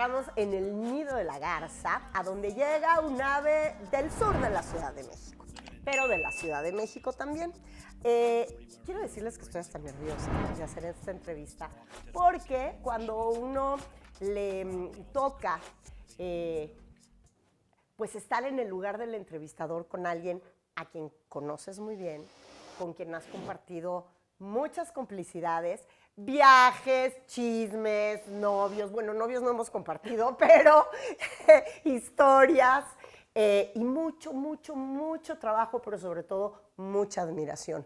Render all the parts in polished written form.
Estamos en el Nido de la Garza, a donde llega un ave del sur de la Ciudad de México, pero de la Ciudad de México también. Quiero decirles que estoy hasta nerviosa de hacer esta entrevista, porque cuando uno le toca pues estar en el lugar del entrevistador con alguien a quien conoces muy bien, con quien has compartido muchas complicidades, viajes, chismes, novios, bueno, novios no hemos compartido, pero historias y mucho trabajo, pero sobre todo mucha admiración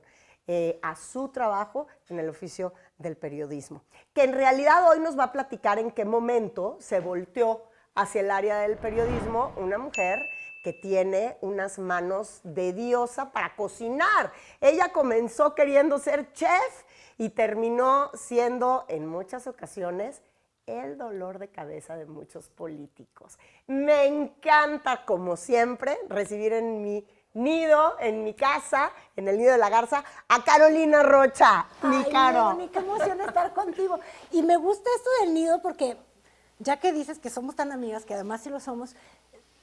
a su trabajo en el oficio del periodismo, que en realidad hoy nos va a platicar en qué momento se volteó hacia el área del periodismo una mujer que tiene unas manos de diosa para cocinar. Ella comenzó queriendo ser chef y terminó siendo en muchas ocasiones el dolor de cabeza de muchos políticos. Me encanta, como siempre, recibir en mi nido, en mi casa, en el Nido de la Garza, a Carolina Rocha. Mi Caro. Moni, qué emoción estar contigo. Y me gusta esto del nido porque, ya que dices que somos tan amigas, que además sí lo somos,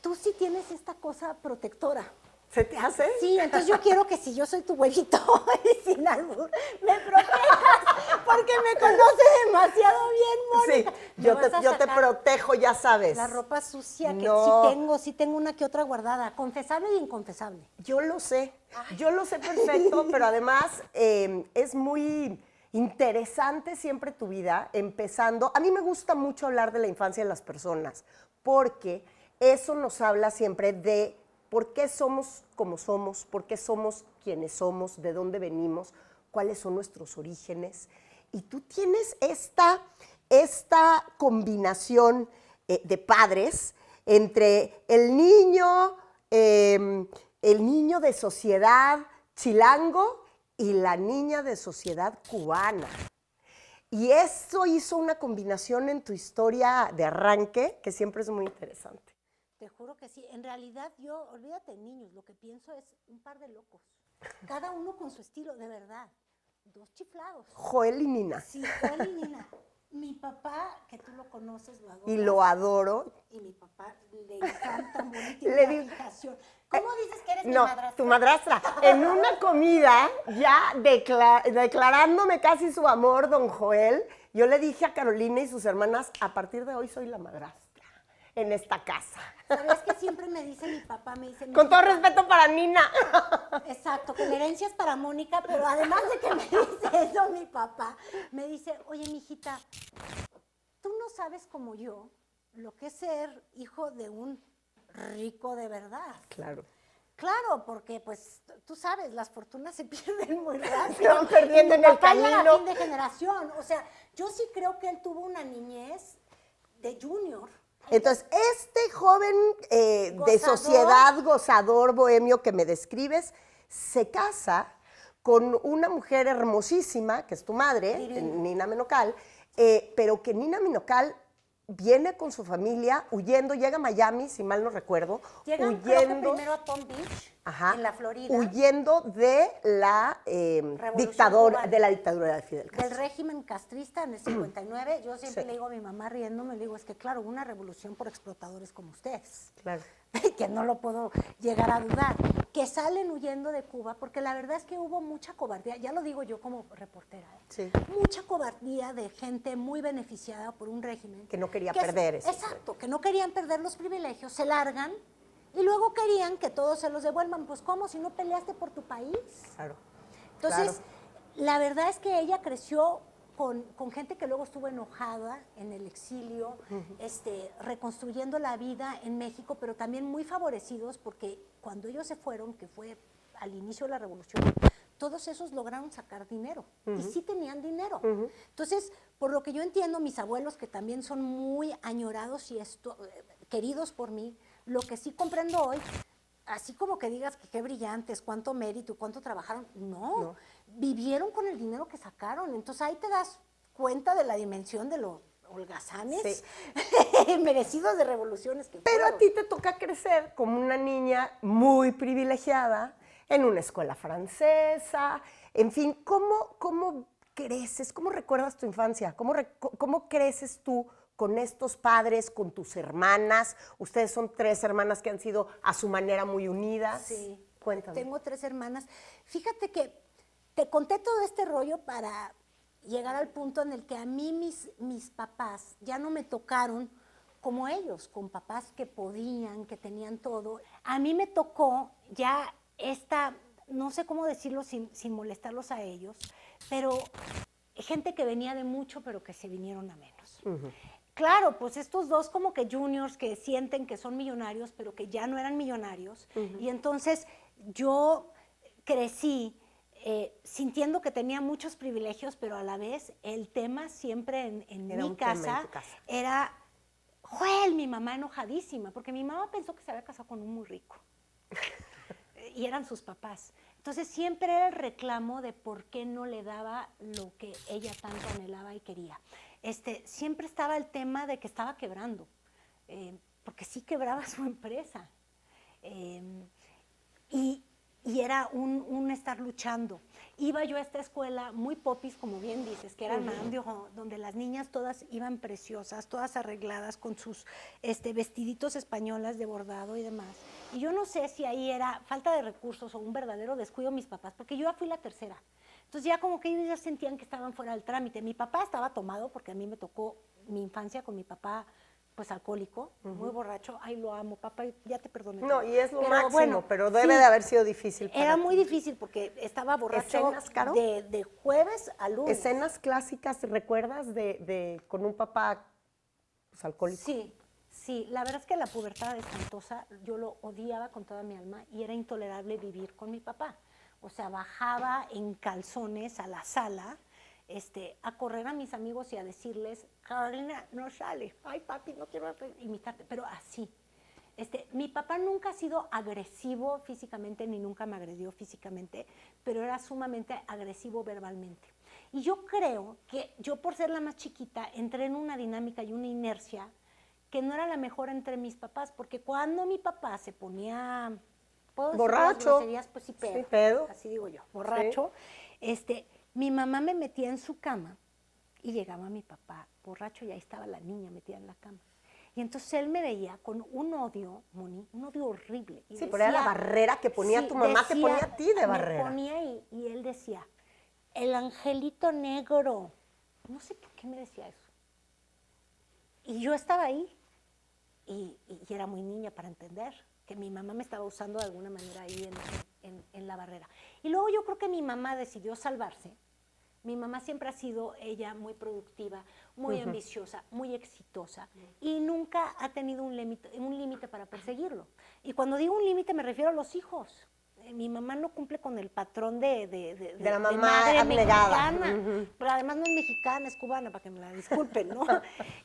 tú sí tienes esta cosa protectora. ¿Se te hace? Sí, entonces yo quiero que si yo soy tu huevito y sin albur, me protejas, porque me conoces demasiado bien, Mónica. Sí, yo te protejo, ya sabes. La ropa sucia, que No. sí tengo una que otra guardada, confesable e inconfesable. Yo lo sé perfecto, pero además es muy interesante siempre tu vida, empezando. A mí me gusta mucho hablar de la infancia de las personas, porque eso nos habla siempre de por qué somos como somos, por qué somos quienes somos, de dónde venimos, cuáles son nuestros orígenes. Y tú tienes esta combinación de padres entre el niño de sociedad chilango y la niña de sociedad cubana. Y eso hizo una combinación en tu historia de arranque que siempre es muy interesante. Te juro que sí. En realidad yo, olvídate de niños, lo que pienso es un par de locos. Cada uno con su estilo, de verdad. Dos chiflados. Joel y Nina. Sí, Joel y Nina. Mi papá, que tú lo conoces, lo adoras. Y lo adoro. Y mi papá le encanta mucho, Le tiene di- una fijación. ¿Cómo dices que eres mi No, madrastra? tu madrastra. En una comida, ya declarándome casi su amor, don Joel, yo le dije a Carolina y sus hermanas, a partir de hoy soy la madrastra en esta casa. ¿Sabes que siempre me dice mi papá? Me dice, Con todo "Mijita". respeto para Nina. Exacto, que la herencia es para Mónica, pero además de que me dice eso mi papá, me dice, oye, mijita, tú no sabes como yo lo que es ser hijo de un rico de verdad. Claro. Claro, porque pues tú sabes, las fortunas se pierden muy rápido. Se van perdiendo en el Papá ya era camino. fin de generación. O sea, yo sí creo que él tuvo una niñez de junior. Entonces, este joven de Gozador. sociedad, gozador, bohemio que me describes, se casa con una mujer hermosísima, que es tu madre, Divina. Nina Menocal, pero que Nina Menocal viene con su familia huyendo, llega a Miami, si mal no recuerdo, Llegan creo que primero a Palm Beach, Ajá, en la Florida, huyendo de la cubana. de la dictadura de Fidel Castro. del régimen castrista en el 59. Yo siempre Sí. le digo a mi mamá riéndome, le digo, es que claro, hubo una revolución por explotadores como ustedes. Claro. Que no lo puedo llegar a dudar, que salen huyendo de Cuba, porque la verdad es que hubo mucha cobardía, ya lo digo yo como reportera, Sí. mucha cobardía de gente muy beneficiada por un régimen. Que no quería perder eso. Exacto, que no querían perder los privilegios, se largan y luego querían que todos se los devuelvan. Pues ¿cómo? Si no peleaste por tu país. Claro. Entonces, la verdad es que ella creció con gente que luego estuvo enojada en el exilio, reconstruyendo la vida en México, pero también muy favorecidos porque cuando ellos se fueron, que fue al inicio de la revolución, todos esos lograron sacar dinero y sí tenían dinero. Entonces, por lo que yo entiendo, mis abuelos, que también son muy añorados y queridos por mí, lo que sí comprendo hoy, así como que digas que qué brillantes, cuánto mérito, cuánto trabajaron, no, vivieron con el dinero que sacaron. Entonces ahí te das cuenta de la dimensión de los holgazanes merecidos de revoluciones que Pero fueron. a ti te toca crecer como una niña muy privilegiada en una escuela francesa, en fin, ¿cómo creces? ¿Cómo recuerdas tu infancia? ¿Cómo creces tú con estos padres, con tus hermanas? Ustedes son 3 hermanas que han sido a su manera muy unidas. Sí. Cuéntame. Tengo 3 hermanas. Fíjate que te conté todo este rollo para llegar al punto en el que a mí mis papás ya no me tocaron como ellos, con papás que podían, que tenían todo. A mí me tocó ya esta, no sé cómo decirlo sin molestarlos a ellos, pero gente que venía de mucho, pero que se vinieron a menos. Claro, pues estos dos como que juniors que sienten que son millonarios, pero que ya no eran millonarios. Y entonces yo crecí sintiendo que tenía muchos privilegios, pero a la vez el tema siempre en mi casa era, Joel, mi mamá enojadísima, porque mi mamá pensó que se había casado con un muy rico. Y eran sus papás. Entonces siempre era el reclamo de por qué no le daba lo que ella tanto anhelaba y quería. Siempre estaba el tema de que estaba quebrando, porque sí quebraba su empresa. Y era un estar luchando. Iba yo a esta escuela muy popis, como bien dices, que era donde las niñas todas iban preciosas, todas arregladas con sus vestiditos españolas de bordado y demás. Y yo no sé si ahí era falta de recursos o un verdadero descuido de mis papás, porque yo ya fui la tercera. Entonces ya como que ellos ya sentían que estaban fuera del trámite. Mi papá estaba tomado, porque a mí me tocó mi infancia con mi papá, pues alcohólico, muy borracho. Ay, lo amo, papá, ya te perdoné. No, y es lo máximo, bueno, pero debe de haber sido difícil para Era ti. muy difícil porque estaba borracho. ¿Escenas, Caro? De jueves a lunes. ¿Escenas clásicas, recuerdas, con un papá pues, alcohólico? Sí, la verdad es que la pubertad espantosa, yo lo odiaba con toda mi alma y era intolerable vivir con mi papá. O sea, bajaba en calzones a la sala, a correr a mis amigos y a decirles, Carolina, no sale, ay papi, no quiero imitarte, pero así. Mi papá nunca ha sido agresivo físicamente, ni nunca me agredió físicamente, pero era sumamente agresivo verbalmente. Y yo creo que yo, por ser la más chiquita, entré en una dinámica y una inercia que no era la mejor entre mis papás, porque cuando mi papá se ponía, ¿puedo decir borracho, groserías? Pues sí, pedo, así digo yo, borracho, mi mamá me metía en su cama y llegaba mi papá borracho y ahí estaba la niña metida en la cama. Y entonces él me veía con un odio, Moni, un odio horrible. Y sí, decía, pero era la barrera que ponía tu mamá, te ponía a ti de barrera. Me ponía y él decía, el angelito negro. No sé por qué me decía eso. Y yo estaba ahí y era muy niña para entender que mi mamá me estaba usando de alguna manera ahí en la barrera. Y luego yo creo que mi mamá decidió salvarse. Mi mamá siempre ha sido ella muy productiva, muy ambiciosa, muy exitosa y nunca ha tenido un límite para perseguirlo. Y cuando digo un límite me refiero a los hijos. Mi mamá no cumple con el patrón de la mamá madre abnegada. mexicana, pero además no es mexicana, es cubana, para que me la disculpen, ¿no?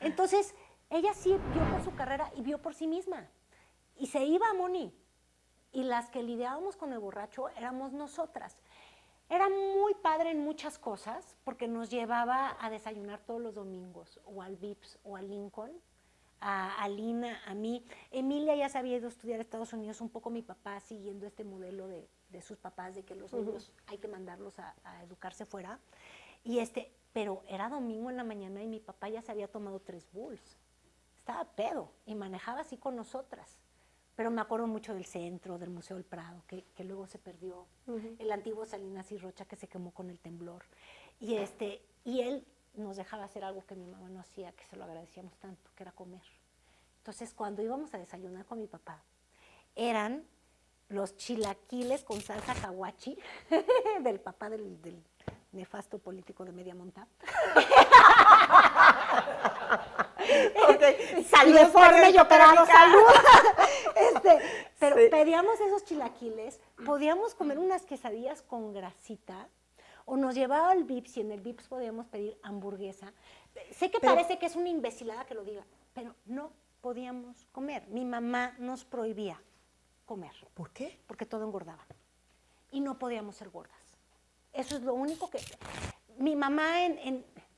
Entonces, ella sí vio por su carrera y vio por sí misma. Y se iba a Moni. Y las que lidiábamos con el borracho éramos nosotras. Era muy padre en muchas cosas, porque nos llevaba a desayunar todos los domingos, o al Vips, o al Lincoln, a Lina, a mí. Emilia ya se había ido a estudiar a Estados Unidos, un poco mi papá siguiendo este modelo de sus papás, de que los niños hay que mandarlos a educarse fuera. Pero era domingo en la mañana y mi papá ya se había tomado 3 Bulls. Estaba pedo y manejaba así con nosotras. Pero me acuerdo mucho del centro, del Museo del Prado, que luego se perdió, el antiguo Salinas y Rocha que se quemó con el temblor. Y él nos dejaba hacer algo que mi mamá no hacía, que se lo agradecíamos tanto, que era comer. Entonces, cuando íbamos a desayunar con mi papá, eran los chilaquiles con salsa caguachi del papá del nefasto político de Media Monta. Okay. Salud, deforme y operado, salud. Pero sí. pedíamos esos chilaquiles, podíamos comer unas quesadillas con grasita, o nos llevaba al Vips y en el Vips podíamos pedir hamburguesa. Sé que parece que es una imbecilada que lo diga, pero no podíamos comer. Mi mamá nos prohibía comer. ¿Por qué? Porque todo engordaba. Y no podíamos ser gordas. Eso es lo único que... Mi mamá,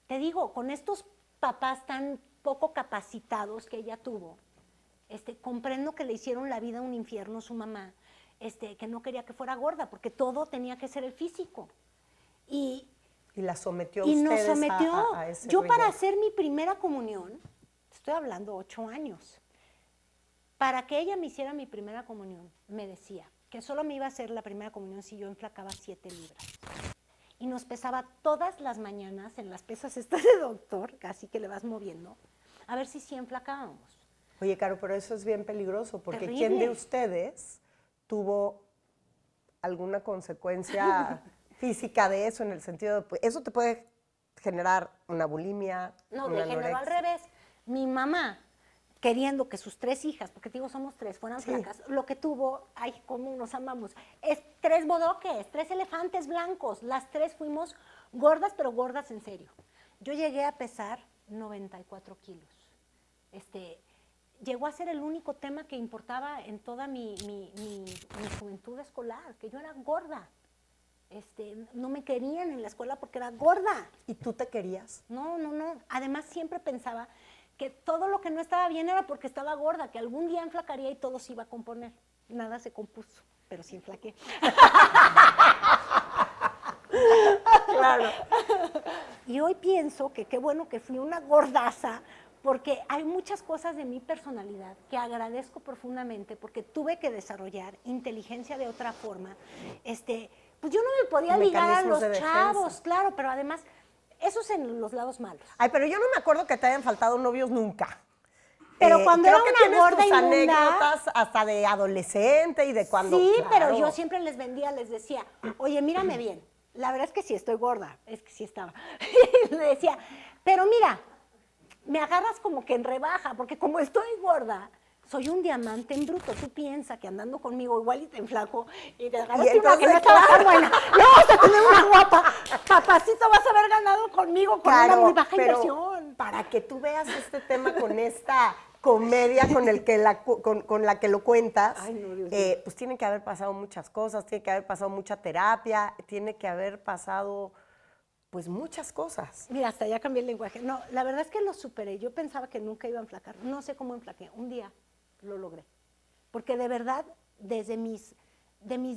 te digo, con estos papás tan poco capacitados que ella tuvo, comprendo que le hicieron la vida un infierno a su mamá, que no quería que fuera gorda, porque todo tenía que ser el físico. Y la sometió a y ustedes nos sometió. a ese Yo rigor. para hacer mi primera comunión, estoy hablando 8 años. Para que ella me hiciera mi primera comunión, me decía que solo me iba a hacer la primera comunión si yo enflacaba 7 libras. Y nos pesaba todas las mañanas en las pesas estas de doctor, casi que le vas moviendo, a ver si sí enflacábamos. Oye, Caro, pero eso es bien peligroso, porque Terrible. ¿quién de ustedes tuvo alguna consecuencia física de eso, en el sentido de, pues, eso te puede generar una bulimia, No, una de género al anorexia? revés. Mi mamá, queriendo que sus 3 hijas, porque te digo, somos 3, fueran Sí. flacas, lo que tuvo, ay, cómo nos amamos, es 3 bodoques, 3 elefantes blancos. Las 3 fuimos gordas, pero gordas en serio. Yo llegué a pesar 94 kilos. Llegó a ser el único tema que importaba en toda mi juventud escolar, que yo era gorda. No me querían en la escuela porque era gorda. ¿Y tú te querías? No. Además, siempre pensaba que todo lo que no estaba bien era porque estaba gorda, que algún día enflacaría y todo se iba a componer. Nada se compuso, pero sí enflaqué. Claro. Y hoy pienso que qué bueno que fui una gordaza, porque hay muchas cosas de mi personalidad que agradezco profundamente, porque tuve que desarrollar inteligencia de otra forma. Pues yo no me podía ligar a Mecanismos los de chavos, defensa. claro, pero además, eso es en los lados malos. Ay, pero yo no me acuerdo que te hayan faltado novios nunca. Pero cuando creo era que una tienes gorda tus inmunda, anécdotas hasta de adolescente y de cuando. sí, claro. pero yo siempre les vendía, les decía, oye, mírame bien. La verdad es que sí estoy gorda, es que sí estaba. Y le decía, pero mira, me agarras como que en rebaja, porque como estoy gorda, soy un diamante en bruto. Tú piensas que andando conmigo igual y te enflaco y te agarras una que no estaba tan buena. No, vas a tener una guapa. Papacito, vas a haber ganado conmigo con una muy baja pero inversión. para que tú veas este tema con esta comedia con la que lo cuentas, Ay, no, Dios mío. pues tiene que haber pasado muchas cosas, tiene que haber pasado mucha terapia, tiene que haber pasado pues muchas cosas. Mira, hasta ya cambié el lenguaje. No, la verdad es que lo superé. Yo pensaba que nunca iba a enflacar. No sé cómo enflaqué. Un día lo logré. Porque de verdad, de mis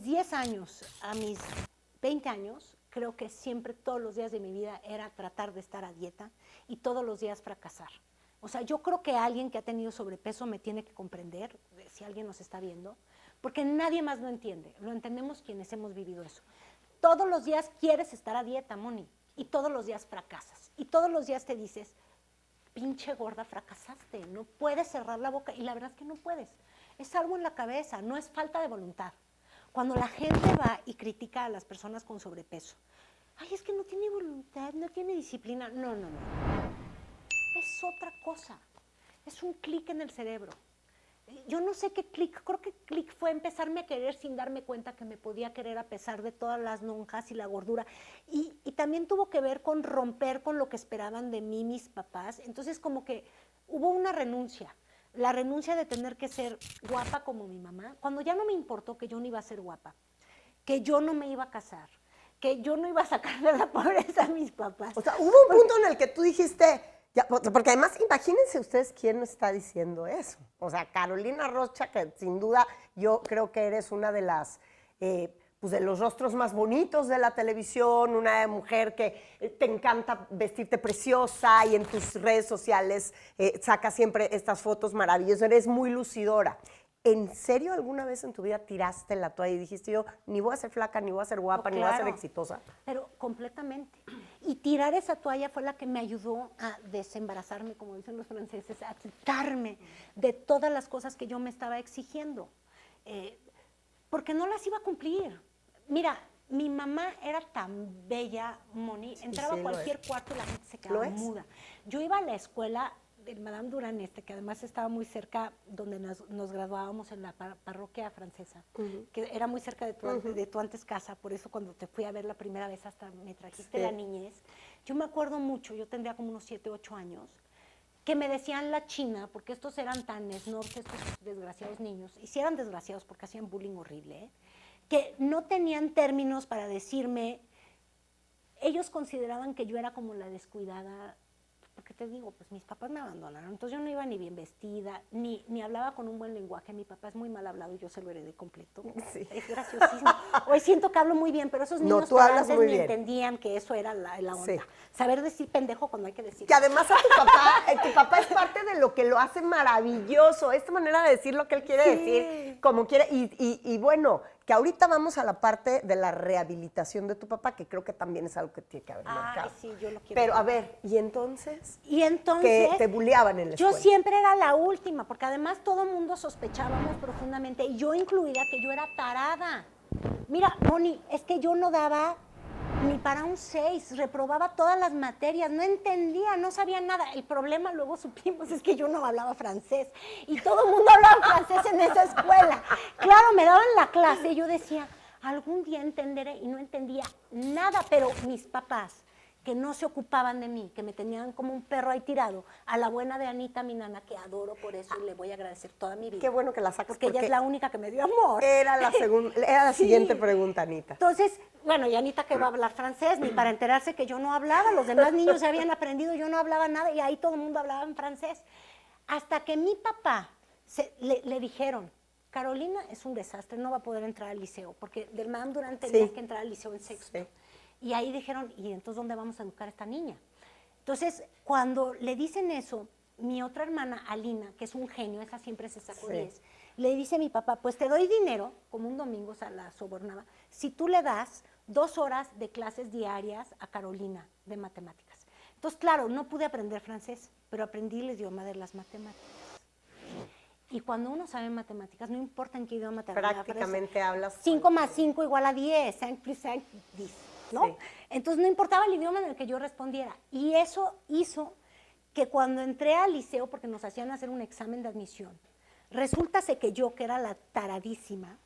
10 años a mis 20 años, creo que siempre, todos los días de mi vida, era tratar de estar a dieta y todos los días fracasar. O sea, yo creo que alguien que ha tenido sobrepeso me tiene que comprender, si alguien nos está viendo, porque nadie más lo entiende. Lo entendemos quienes hemos vivido eso. Todos los días quieres estar a dieta, Moni, y todos los días fracasas. Y todos los días te dices, pinche gorda, fracasaste, no puedes cerrar la boca. Y la verdad es que no puedes. Es algo en la cabeza, no es falta de voluntad. Cuando la gente va y critica a las personas con sobrepeso, ay, es que no tiene voluntad, no tiene disciplina. No. Es otra cosa. Es un clic en el cerebro. Yo no sé qué clic, creo que clic fue empezarme a querer sin darme cuenta que me podía querer a pesar de todas las lonjas y la gordura. Y también tuvo que ver con romper con lo que esperaban de mí mis papás. Entonces como que hubo una renuncia. La renuncia de tener que ser guapa como mi mamá, cuando ya no me importó que yo no iba a ser guapa, que yo no me iba a casar, que yo no iba a sacar de la pobreza a mis papás. O sea, hubo un punto en el que tú dijiste, ya, porque además imagínense ustedes quién está diciendo eso. O sea, Carolina Rocha, que sin duda yo creo que eres una de las, pues de los rostros más bonitos de la televisión, una mujer que te encanta vestirte preciosa y en tus redes sociales sacas siempre estas fotos maravillosas, eres muy lucidora. ¿En serio alguna vez en tu vida tiraste la toalla y dijiste yo, ni voy a ser flaca, ni voy a ser guapa, No, ni voy a ser claro. exitosa? Pero completamente. Y tirar esa toalla fue la que me ayudó a desembarazarme, como dicen los franceses, a quitarme de todas las cosas que yo me estaba exigiendo. Porque no las iba a cumplir. Mira, mi mamá era tan bella, Moni, entraba sí, a cualquier cuarto y la gente se ¿Lo quedaba es? muda. Yo iba a la escuela del Madame Durán, que además estaba muy cerca donde nos graduábamos en la parroquia francesa, que era muy cerca de tu antes casa, por eso cuando te fui a ver la primera vez hasta me trajiste la niñez. Yo me acuerdo mucho, yo tendría como unos 7, 8 años, que me decían la china, porque estos eran tan snobs, estos desgraciados niños, y si eran desgraciados porque hacían bullying horrible, que no tenían términos para decirme, ellos consideraban que yo era como la descuidada, porque te digo, pues mis papás me abandonaron, entonces yo no iba ni bien vestida, ni hablaba con un buen lenguaje. Mi papá es muy mal hablado y yo se lo heredé completo. Sí. Es graciosísimo. Hoy siento que hablo muy bien, pero esos No, niños tú hablas tarantes muy ni bien. entendían que eso era la onda. Sí. Saber decir pendejo cuando hay que decir. Que además a tu papá es parte de lo que lo hace maravilloso, esta manera de decir lo que él quiere Sí. decir, como quiere, y bueno, que ahorita vamos a la parte de la rehabilitación de tu papá, que creo que también es algo que tiene que haber marcado. Ay, sí, yo lo quiero. Pero a ver, ¿y entonces? Y entonces, Que te buleaban en la yo escuela. siempre era la última, porque además todo el mundo sospechábamos profundamente, y yo incluida, que yo era tarada. Mira, Moni, es que yo no daba ni para un 6, reprobaba todas las materias, no entendía, no sabía nada. El problema, luego supimos, es que yo no hablaba francés, y todo el mundo hablaba francés en esa escuela. Claro, me daban la clase y yo decía, algún día entenderé, y no entendía nada, pero mis papás, que no se ocupaban de mí, que me tenían como un perro ahí tirado, a la buena de Anita, mi nana, que adoro por eso y le voy a agradecer toda mi vida. Qué bueno que la sacas porque ella es la única que me dio amor. Era la Sí. siguiente pregunta, Anita. Entonces, bueno, y Anita que va a hablar francés, ni para enterarse que yo no hablaba, los demás niños ya habían aprendido, yo no hablaba nada, y ahí todo el mundo hablaba en francés. Hasta que mi papá le dijeron, Carolina es un desastre, no va a poder entrar al liceo, porque del MAM Durán tenía que entrar al liceo en sexto. Sí. Y ahí dijeron, ¿y entonces dónde vamos a educar a esta niña? Entonces, cuando le dicen eso, mi otra hermana, Alina, que es un genio, esa siempre se sacó 10, le dice a mi papá, pues te doy dinero, como un domingo, o sea, la sobornaba, si tú le das 2 horas de clases diarias a Carolina de matemáticas. Entonces, claro, no pude aprender francés, pero aprendí el idioma de las matemáticas. Y cuando uno sabe matemáticas, no importa en qué idioma te hablas. Prácticamente hablas. 5 más 5 igual a 10, 5 plus 5, 10, ¿no? Sí. Entonces no importaba el idioma en el que yo respondiera. Y eso hizo que cuando entré al liceo, porque nos hacían hacer un examen de admisión, resulta que yo, que era la taradísima,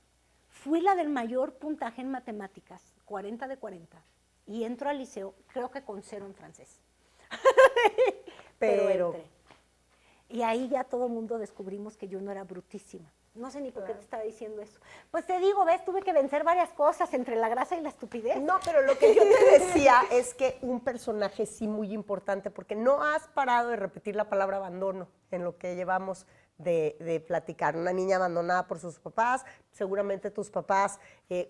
fui la del mayor puntaje en matemáticas, 40 de 40, y entro al liceo, creo que con 0 en francés. Pero entré. Y ahí ya todo el mundo descubrimos que yo no era brutísima. No sé ni por qué te estaba diciendo eso. Pues te digo, ves, tuve que vencer varias cosas entre la grasa y la estupidez. No, pero lo que yo te decía es que un personaje sí muy importante, porque no has parado de repetir la palabra abandono en lo que llevamos de platicar. Una niña abandonada por sus papás, seguramente tus papás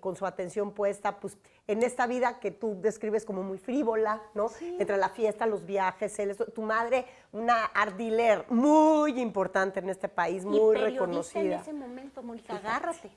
con su atención puesta pues, en esta vida que tú describes como muy frívola, ¿no? Sí. Entre la fiesta, los viajes, tu madre, una art dealer muy importante en este país, muy y periodista reconocida. en ese momento, Mónica, agárrate.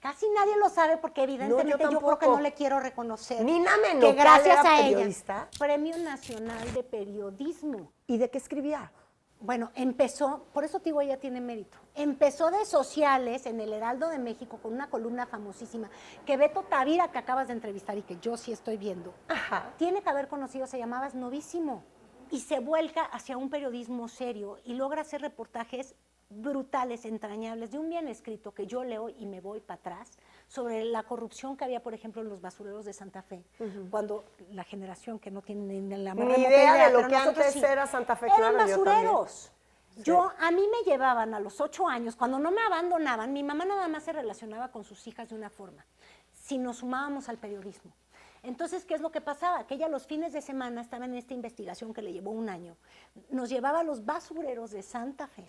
Casi nadie lo sabe porque evidentemente yo yo creo que tampoco. no le quiero reconocer. Nina que Menocal gracias era a periodista. ella, Premio Nacional de Periodismo. ¿Y de qué escribía? Bueno, empezó, por eso te digo, ella tiene mérito. Empezó de sociales en el Heraldo de México con una columna famosísima que Beto Tavira, que acabas de entrevistar y que yo sí estoy viendo, tiene que haber conocido, se llamaba Novísimo, y se vuelca hacia un periodismo serio y logra hacer reportajes brutales, entrañables, de un bien escrito que yo leo y me voy para atrás, sobre la corrupción que había, por ejemplo, en los basureros de Santa Fe, cuando la generación que no tiene ni la más Ni remota idea de lo pero que nosotros antes sí. era Santa Fe, Eran claro, yo también. basureros. A mí me llevaban a los 8 años, cuando no me abandonaban, mi mamá nada más se relacionaba con sus hijas de una forma, si nos sumábamos al periodismo. Entonces, ¿qué es lo que pasaba? Que ella los fines de semana estaba en esta investigación que le llevó 1 año. Nos llevaba a los basureros de Santa Fe,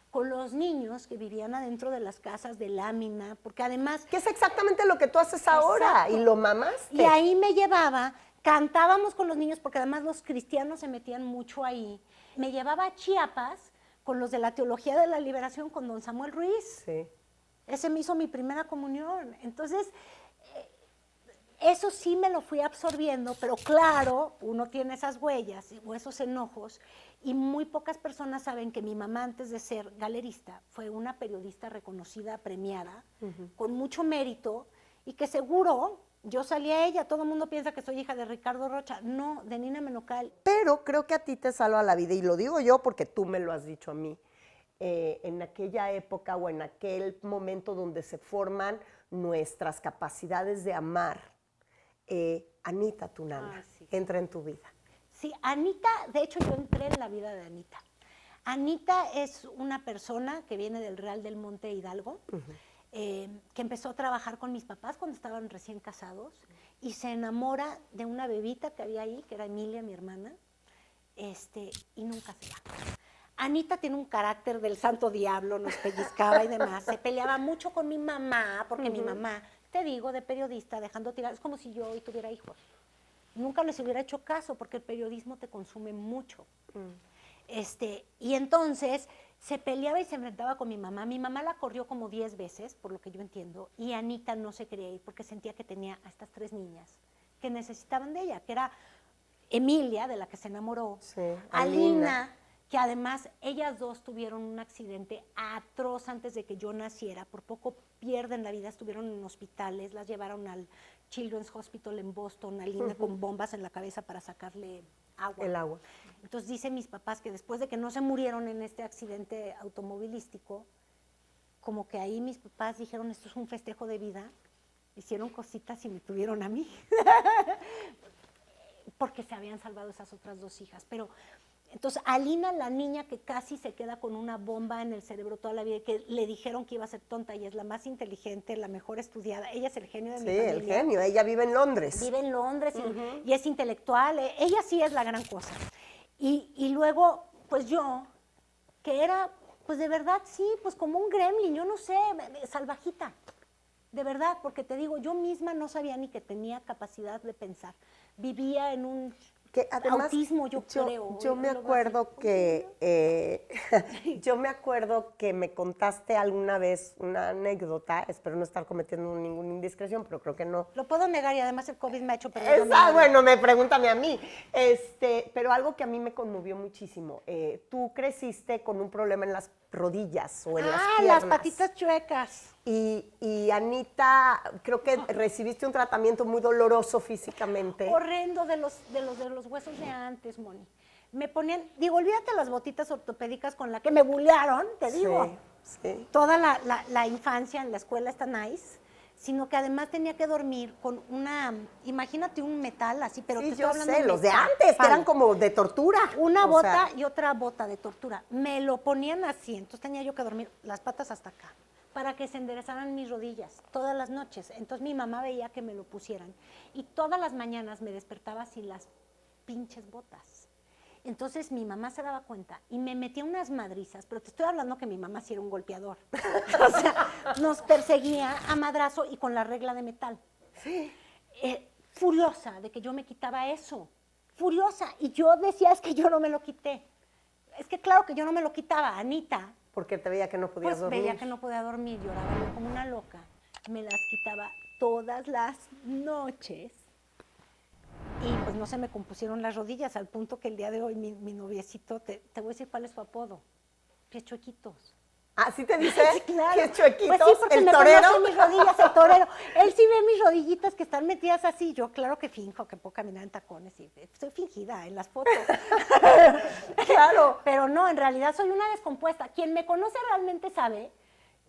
con los niños que vivían adentro de las casas de lámina, porque además... Que es exactamente lo que tú haces ahora, Exacto. y lo mamaste. Y ahí me llevaba, cantábamos con los niños, porque además los cristianos se metían mucho ahí. Me llevaba a Chiapas con los de la Teología de la Liberación, con don Samuel Ruiz. Sí. Ese me hizo mi primera comunión. Entonces, eso sí me lo fui absorbiendo, pero claro, uno tiene esas huellas o esos enojos, y muy pocas personas saben que mi mamá, antes de ser galerista, fue una periodista reconocida, premiada, con mucho mérito, y que seguro yo salí a ella, todo el mundo piensa que soy hija de Ricardo Rocha, no, de Nina Menocal. Pero creo que a ti te salva la vida, y lo digo yo porque tú me lo has dicho a mí. En aquella época o en aquel momento donde se forman nuestras capacidades de amar, Anita, tu nana, sí. entra en tu vida. Sí, Anita, de hecho yo entré en la vida de Anita. Anita es una persona que viene del Real del Monte Hidalgo, que empezó a trabajar con mis papás cuando estaban recién casados, y se enamora de una bebita que había ahí, que era Emilia, mi hermana, y nunca se va. Anita tiene un carácter del santo diablo, nos pellizcaba y demás. Se peleaba mucho con mi mamá, porque mi mamá, te digo, de periodista, dejando tirar, es como si yo hoy tuviera hijos. Nunca les hubiera hecho caso, porque el periodismo te consume mucho. Y entonces se peleaba y se enfrentaba con mi mamá. Mi mamá la corrió como 10 veces, por lo que yo entiendo, y Anita no se quería ir porque sentía que tenía a estas 3 niñas que necesitaban de ella, que era Emilia, de la que se enamoró, Sí, Alina, que además ellas dos tuvieron un accidente atroz antes de que yo naciera, por poco pierden la vida, estuvieron en hospitales, las llevaron al Children's Hospital en Boston, Alina con bombas en la cabeza para sacarle agua. El agua. Entonces dicen mis papás que después de que no se murieron en este accidente automovilístico, como que ahí mis papás dijeron, esto es un festejo de vida, hicieron cositas y me tuvieron a mí, porque se habían salvado esas otras 2 hijas, pero... Entonces, Alina, la niña que casi se queda con una bomba en el cerebro toda la vida, que le dijeron que iba a ser tonta y es la más inteligente, la mejor estudiada, ella es el genio de mi familia. Sí, el genio, ella vive en Londres. Vive en Londres y es intelectual, ella sí es la gran cosa. Y luego, pues yo, que era, pues de verdad, sí, pues como un gremlin, yo no sé, salvajita, de verdad, porque te digo, yo misma no sabía ni que tenía capacidad de pensar. Vivía en un... Que además, autismo, yo creo. Yo me acuerdo yo me acuerdo que me contaste alguna vez una anécdota, espero no estar cometiendo ninguna indiscreción, pero creo que no. Lo puedo negar y además el COVID me ha hecho perder. Bueno, pregúntame a mí. Pero algo que a mí me conmovió muchísimo. Tú creciste con un problema en las rodillas o en las piernas. Las patitas chuecas. Y Anita, creo que recibiste un tratamiento muy doloroso físicamente. Horrendo de los huesos de antes, Moni. Me ponían, olvídate las botitas ortopédicas con las que me bullearon, te digo. Sí. Toda la infancia en la escuela está nice, sino que además tenía que dormir con imagínate un metal así, pero sí, te estoy hablando de los de metal, antes, que eran como de tortura. Una bota y otra bota de tortura. Me lo ponían así, entonces tenía yo que dormir las patas hasta acá, para que se enderezaran mis rodillas todas las noches. Entonces mi mamá veía que me lo pusieran y todas las mañanas me despertaba sin las pinches botas. Entonces mi mamá se daba cuenta y me metía unas madrizas, pero te estoy hablando que mi mamá sí era un golpeador. O sea, nos perseguía a madrazo y con la regla de metal. Sí. Furiosa de que yo me quitaba eso. Furiosa. Y yo decía, es que yo no me lo quité. Es que claro que yo no me lo quitaba, Anita. Porque te veía que no podías dormir. Veía que no podía dormir, lloraba yo como una loca. Me las quitaba todas las noches. Y pues no se me compusieron las rodillas, al punto que el día de hoy mi noviecito, te voy a decir cuál es su apodo. Pies chuequitos. ¿Ah, sí te dice? Sí, claro. Pies chuequitos, pues sí, porque el me torero. conoce mis rodillas, el torero. Él sí ve mis rodillitas que están metidas así. Yo claro que finjo que puedo caminar en tacones. Y estoy fingida en las fotos. Claro. Pero no, en realidad soy una descompuesta. Quien me conoce realmente sabe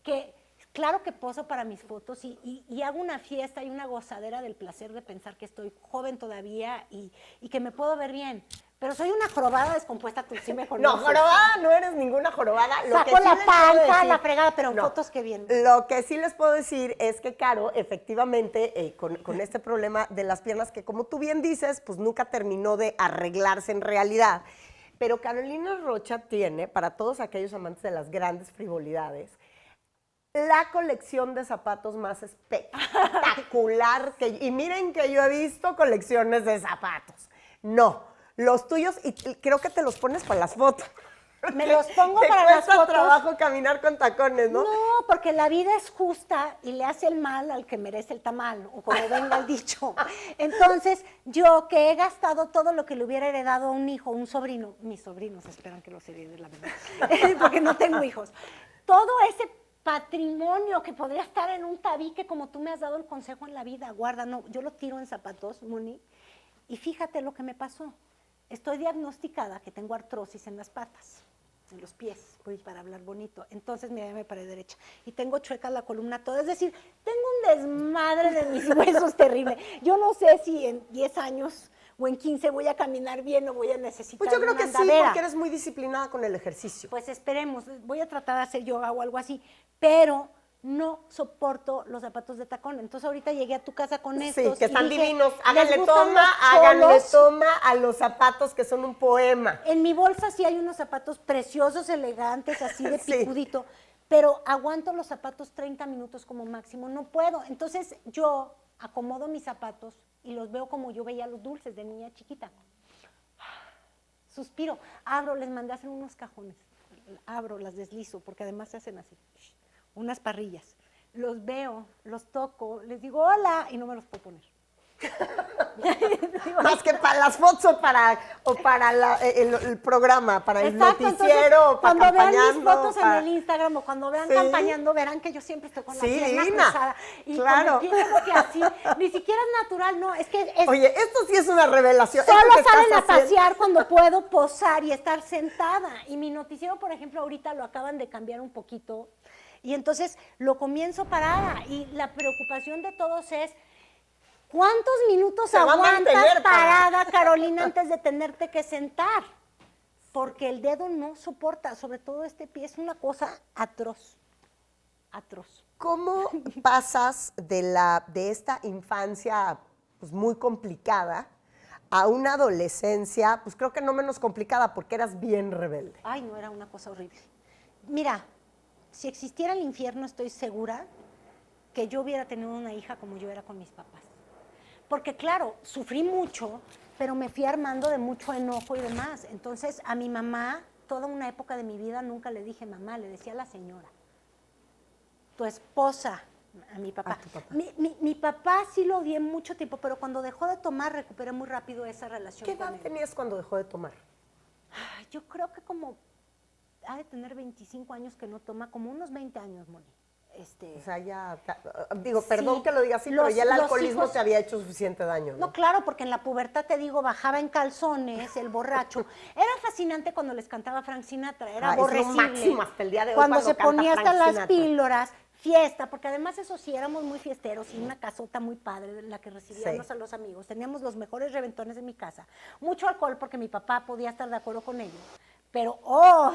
que claro que poso para mis fotos y hago una fiesta y una gozadera del placer de pensar que estoy joven todavía y que me puedo ver bien. Pero soy una jorobada descompuesta, tú sí me conoces. No, jorobada no eres ninguna jorobada. Saco la panza, la fregada, pero en fotos que bien. Lo que sí les puedo decir es que, Caro, efectivamente, con este problema de las piernas, que como tú bien dices, pues nunca terminó de arreglarse en realidad. Pero Carolina Rocha tiene, para todos aquellos amantes de las grandes frivolidades, la colección de zapatos más espectacular y miren que yo he visto colecciones de zapatos. No, los tuyos, y creo que te los pones para las fotos. Me los pongo para las fotos. Te cuesta trabajo caminar con tacones, ¿no? No, porque la vida es justa y le hace el mal al que merece el tamal, o como venga el dicho. Entonces, yo que he gastado todo lo que le hubiera heredado a un hijo, un sobrino, mis sobrinos esperan que los herede, la verdad, porque no tengo hijos. Todo ese patrimonio que podría estar en un tabique, como tú me has dado el consejo en la vida, guarda, no, yo lo tiro en zapatos, Moni, y fíjate lo que me pasó. Estoy diagnosticada que tengo artrosis en las patas, en los pies, para hablar bonito. Entonces, mira, me paré derecha. Y tengo chueca la columna toda. Es decir, tengo un desmadre de mis huesos terrible. Yo no sé si en 10 años o en 15 voy a caminar bien o voy a necesitar Pues yo creo una que sí, andadera. porque eres muy disciplinada con el ejercicio. Pues esperemos. Voy a tratar de hacer yoga o algo así. Pero no soporto los zapatos de tacón. Entonces ahorita llegué a tu casa con estos. Sí, que están y dije, divinos. ¿les Háganle gustan toma, los háganle polos? toma a los zapatos que son un poema. En mi bolsa sí hay unos zapatos preciosos, elegantes, así de Sí. picudito, pero aguanto los zapatos 30 minutos como máximo, no puedo. Entonces yo acomodo mis zapatos y los veo como yo veía los dulces de niña chiquita. Suspiro, abro, les mandé a hacer unos cajones, abro, las deslizo, porque además se hacen así, unas parrillas. Los veo, los toco, les digo hola y no me los puedo poner. Más que para las fotos o para el programa, para el Exacto, noticiero, entonces, o para cuando vean mis campañando. fotos en el Instagram o cuando vean Sí. campañando, verán que yo siempre estoy con la Sí, pierna divina. cruzada. Y Claro. como quiero que así, ni siquiera es natural, no, es que es, Oye, esto sí es una revelación. solo Esto que estás salen a haciendo- pasear cuando puedo posar y estar sentada. Y mi noticiero, por ejemplo, ahorita lo acaban de cambiar un poquito. Y entonces lo comienzo parada. Y la preocupación de todos es, ¿cuántos minutos Se va a aguantas mantener parada, Carolina, antes de tenerte que sentar? Porque el dedo no soporta, sobre todo este pie, es una cosa atroz, atroz. ¿Cómo pasas de esta infancia pues, muy complicada a una adolescencia, pues creo que no menos complicada, porque eras bien rebelde? Ay, no, era una cosa horrible. Mira, si existiera el infierno, estoy segura que yo hubiera tenido una hija como yo era con mis papás. Porque claro, sufrí mucho, pero me fui armando de mucho enojo y demás. Entonces, a mi mamá, toda una época de mi vida, nunca le dije mamá, le decía la señora. Tu esposa, a mi papá. A tu papá. Mi papá sí lo odié mucho tiempo, pero cuando dejó de tomar, recuperé muy rápido esa relación ¿Qué con edad él. tenías cuando dejó de tomar? Ay, yo creo que como, ha de tener 25 años que no toma, como unos 20 años, Moni. O sea, ya, digo, perdón Sí, que lo diga así, pero los- ya el los alcoholismo hijos- te había hecho suficiente daño, ¿no? No, claro, porque en la pubertad, te digo, bajaba en calzones, el borracho. Era fascinante cuando les cantaba Frank Sinatra, era Ah, es lo aborrecible. máximo hasta el día de hoy Cuando cuando se canta ponía Frank hasta las Sinatra. píldoras, fiesta, porque además eso sí, éramos muy fiesteros y una casota muy padre en la que recibíamos Sí. a los amigos. Teníamos los mejores reventones en mi casa. Mucho alcohol porque mi papá podía estar de acuerdo con ello. Pero,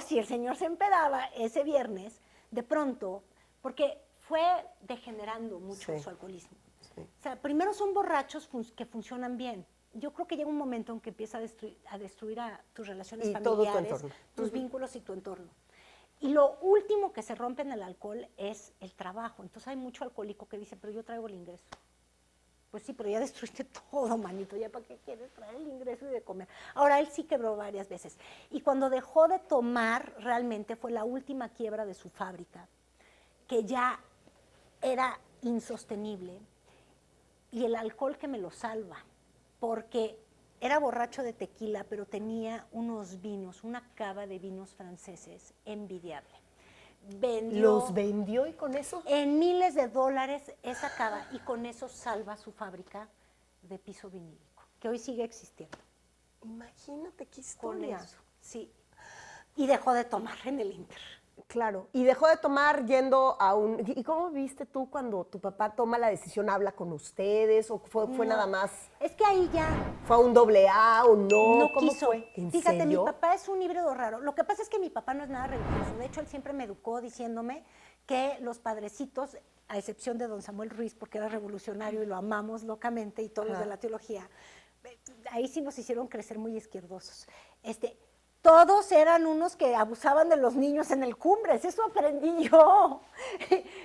si el señor se empedaba ese viernes, de pronto, porque fue degenerando mucho Sí. su alcoholismo. Sí. O sea, primero son borrachos que funcionan bien. Yo creo que llega un momento en que empieza a destruir a tus relaciones Y todo tu familiares, entorno. tus vínculos y tu entorno. Y lo último que se rompe en el alcohol es el trabajo. Entonces hay mucho alcohólico que dice, pero yo traigo el ingreso. Pues sí, pero ya destruiste todo, manito, ya para qué quieres traer el ingreso y de comer. Ahora, él sí quebró varias veces. Y cuando dejó de tomar, realmente fue la última quiebra de su fábrica, que ya era insostenible. Y el alcohol que me lo salva, porque era borracho de tequila, pero tenía unos vinos, una cava de vinos franceses envidiable. ¿Los vendió y con eso? En miles de dólares esa cava y con eso salva su fábrica de piso vinílico, que hoy sigue existiendo. Imagínate qué Con historia. eso, sí. Y dejó de tomar en el Inter. Claro, y dejó de tomar yendo a un... ¿Y cómo viste tú cuando tu papá toma la decisión, habla con ustedes o fue No, nada más, Es que ahí ya fue a un doble A o no? no ¿Cómo quiso. fue? ¿En Fíjate, serio? mi papá es un híbrido raro. Lo que pasa es que mi papá no es nada religioso. De hecho, él siempre me educó diciéndome que los padrecitos, a excepción de don Samuel Ruiz, porque era revolucionario y lo amamos locamente, y todos los de la teología, ahí sí nos hicieron crecer muy izquierdosos. Todos eran unos que abusaban de los niños en el Cumbres, eso aprendí yo.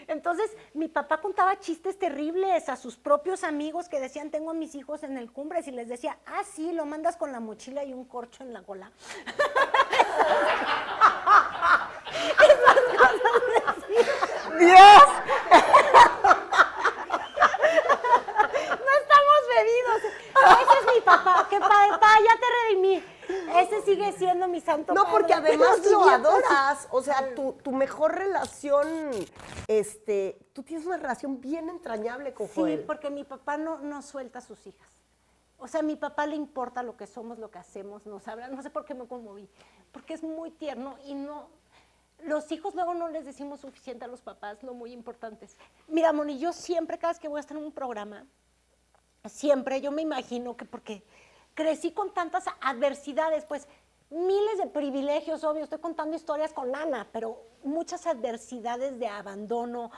Entonces, mi papá contaba chistes terribles a sus propios amigos que decían, tengo a mis hijos en el Cumbres, y les decía, sí, lo mandas con la mochila y un corcho en la cola. Esas cosas decía. ¡Dios! No estamos bebidos. Ese es mi papá, qué padre, pa, ya te redimí. Ese sigue siendo mi santo No, padre. porque además Los lo idiotas. adoras. O sea, tu mejor relación, tú tienes una relación bien entrañable con Sí, Joel. porque mi papá no suelta a sus hijas. O sea, a mi papá le importa lo que somos, lo que hacemos, nos habla. No sé por qué me conmoví, porque es muy tierno y no... Los hijos luego no les decimos suficiente a los papás, lo muy importante es. Mira, Moni, yo siempre, cada vez que voy a estar en un programa, siempre yo me imagino que porque crecí con tantas adversidades, pues miles de privilegios, obvio, estoy contando historias con lana, pero muchas adversidades de abandono,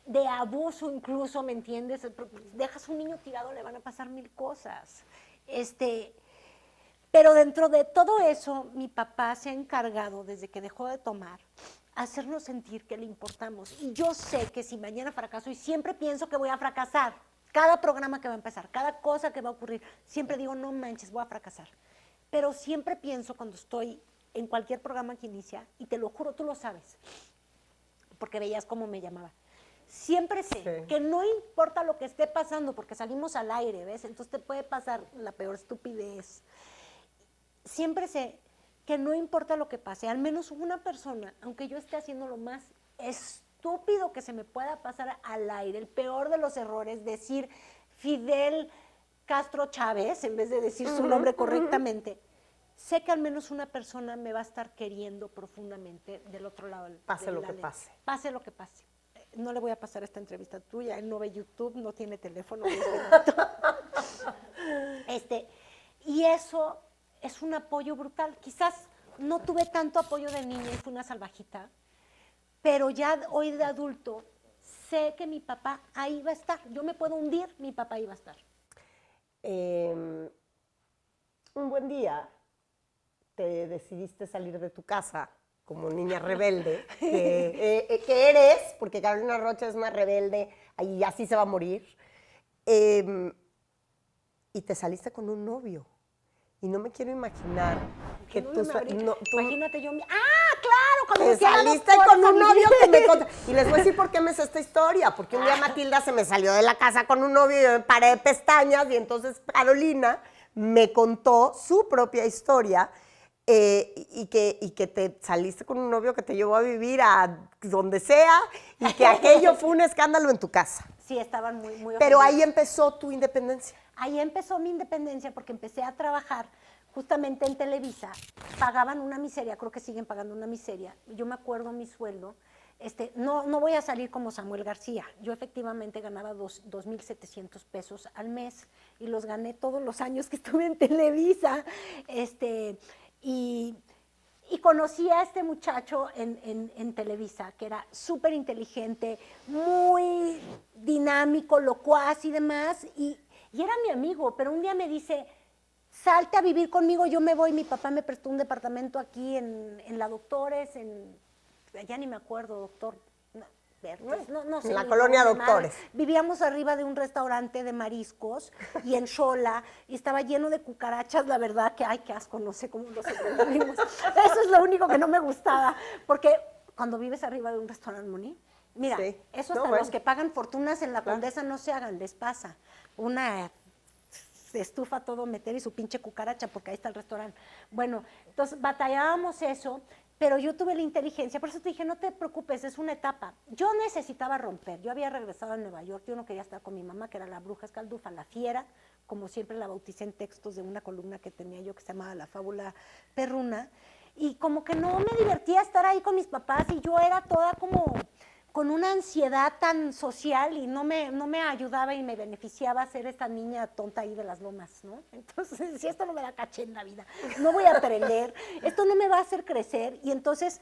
de abuso incluso, ¿me entiendes? Dejas un niño tirado, le van a pasar mil cosas. Pero dentro de todo eso, mi papá se ha encargado, desde que dejó de tomar, hacernos sentir que le importamos. Y yo sé que si mañana fracaso, y siempre pienso que voy a fracasar, cada programa que va a empezar, cada cosa que va a ocurrir, siempre digo, no manches, voy a fracasar. Pero siempre pienso cuando estoy en cualquier programa que inicia, y te lo juro, tú lo sabes, porque veías cómo me llamaba. Siempre sé que no importa lo que esté pasando, porque salimos al aire, ¿ves? Entonces te puede pasar la peor estupidez. Siempre sé que no importa lo que pase, al menos una persona, aunque yo esté haciendo lo más estúpido que se me pueda pasar al aire, el peor de los errores, decir Fidel Castro Chávez, en vez de decir su nombre correctamente, sé que al menos una persona me va a estar queriendo profundamente del otro lado del Pase lo que pase. Pase lo que pase. No le voy a pasar esta entrevista tuya, él no ve YouTube, no tiene teléfono. Y eso es un apoyo brutal. Quizás no tuve tanto apoyo de niña y fui una salvajita, pero ya hoy de adulto sé que mi papá ahí va a estar. Yo me puedo hundir, mi papá ahí va a estar. Un buen día te decidiste salir de tu casa como niña rebelde, que eres, porque Carolina Rocha es una rebelde y así se va a morir, y te saliste con un novio. Y no me quiero imaginar que tú... Imagínate yo... ¡claro! Cuando te saliste con un novio que me contó. Y les voy a decir por qué me sé esta historia. Porque un día Matilda se me salió de la casa con un novio y yo me paré de pestañas y entonces Carolina me contó su propia historia y que te saliste con un novio que te llevó a vivir a donde sea y que aquello fue un escándalo en tu casa. Sí, estaban muy ofendidos. Pero ahí empezó tu independencia. Ahí empezó mi independencia porque empecé a trabajar justamente en Televisa. Pagaban una miseria, creo que siguen pagando una miseria. Yo me acuerdo mi sueldo. No voy a salir como Samuel García. Yo efectivamente ganaba 2,700 pesos al mes y los gané todos los años que estuve en Televisa. Y conocí a este muchacho en Televisa, que era súper inteligente, muy dinámico, locuaz y demás, y era mi amigo, pero un día me dice, salte a vivir conmigo, yo me voy. Mi papá me prestó un departamento aquí en la Doctores, ya ni me acuerdo, doctor, no sé. En la colonia Doctores. Vivíamos arriba de un restaurante de mariscos y en Xola, y estaba lleno de cucarachas, la verdad que, ay, qué asco, no sé cómo lo sobrevivimos. Eso es lo único que no me gustaba, porque cuando vives arriba de un restaurante, Moni, mira, sí. Eso hasta los que pagan fortunas en la Condesa no se hagan, les pasa. Una se estufa todo meter y su pinche cucaracha, porque ahí está el restaurante. Bueno, entonces batallábamos eso, pero yo tuve la inteligencia, por eso te dije, no te preocupes, es una etapa. Yo necesitaba romper, yo había regresado a Nueva York, yo no quería estar con mi mamá, que era la bruja escaldufa, la fiera, como siempre la bauticé en textos de una columna que tenía yo que se llamaba La Fábula Perruna, y como que no me divertía estar ahí con mis papás, y yo era toda como con una ansiedad tan social y no me ayudaba y me beneficiaba ser esta niña tonta ahí de las lomas, ¿no? Entonces, si esto no me da caché en la vida, no voy a aprender, esto no me va a hacer crecer, y entonces,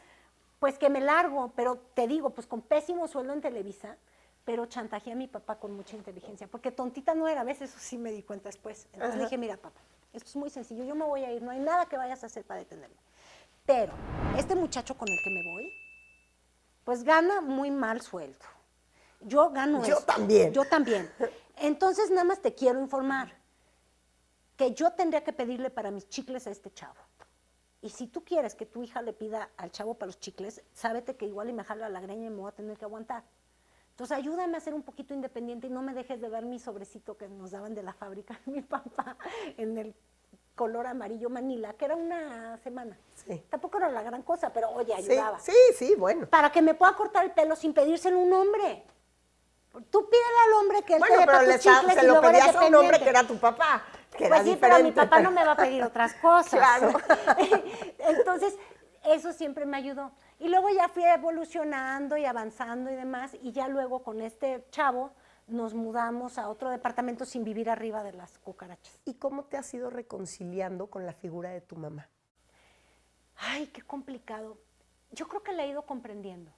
pues que me largo, pero te digo, pues con pésimo sueldo en Televisa, pero chantajeé a mi papá con mucha inteligencia, porque tontita no era, a veces eso sí me di cuenta después. Entonces le dije, mira, papá, esto es muy sencillo, yo me voy a ir, no hay nada que vayas a hacer para detenerme, pero este muchacho con el que me voy, pues gana muy mal sueldo. Yo gano Yo también. Yo también. Entonces, nada más te quiero informar que yo tendría que pedirle para mis chicles a este chavo. Y si tú quieres que tu hija le pida al chavo para los chicles, sábete que igual y me jala la greña y me voy a tener que aguantar. Entonces, ayúdame a ser un poquito independiente y no me dejes de dar mi sobrecito que nos daban de la fábrica de mi papá en el color amarillo Manila, que era una semana. Sí. Tampoco era la gran cosa, pero oye, ayudaba. Sí, bueno. Para que me pueda cortar el pelo sin pedírselo a un hombre. Tú pídele al hombre que él te dé pero para tus chicles se y lo luego eres pedías a un hombre dependiente. que era tu papá, que Pues era sí, diferente. pero mi papá no me va a pedir otras cosas. Claro. Entonces, eso siempre me ayudó. Y luego ya fui evolucionando y avanzando y demás, y ya luego con este chavo nos mudamos a otro departamento sin vivir arriba de las cucarachas. ¿Y cómo te has ido reconciliando con la figura de tu mamá? Ay, qué complicado. Yo creo que la he ido comprendiendo.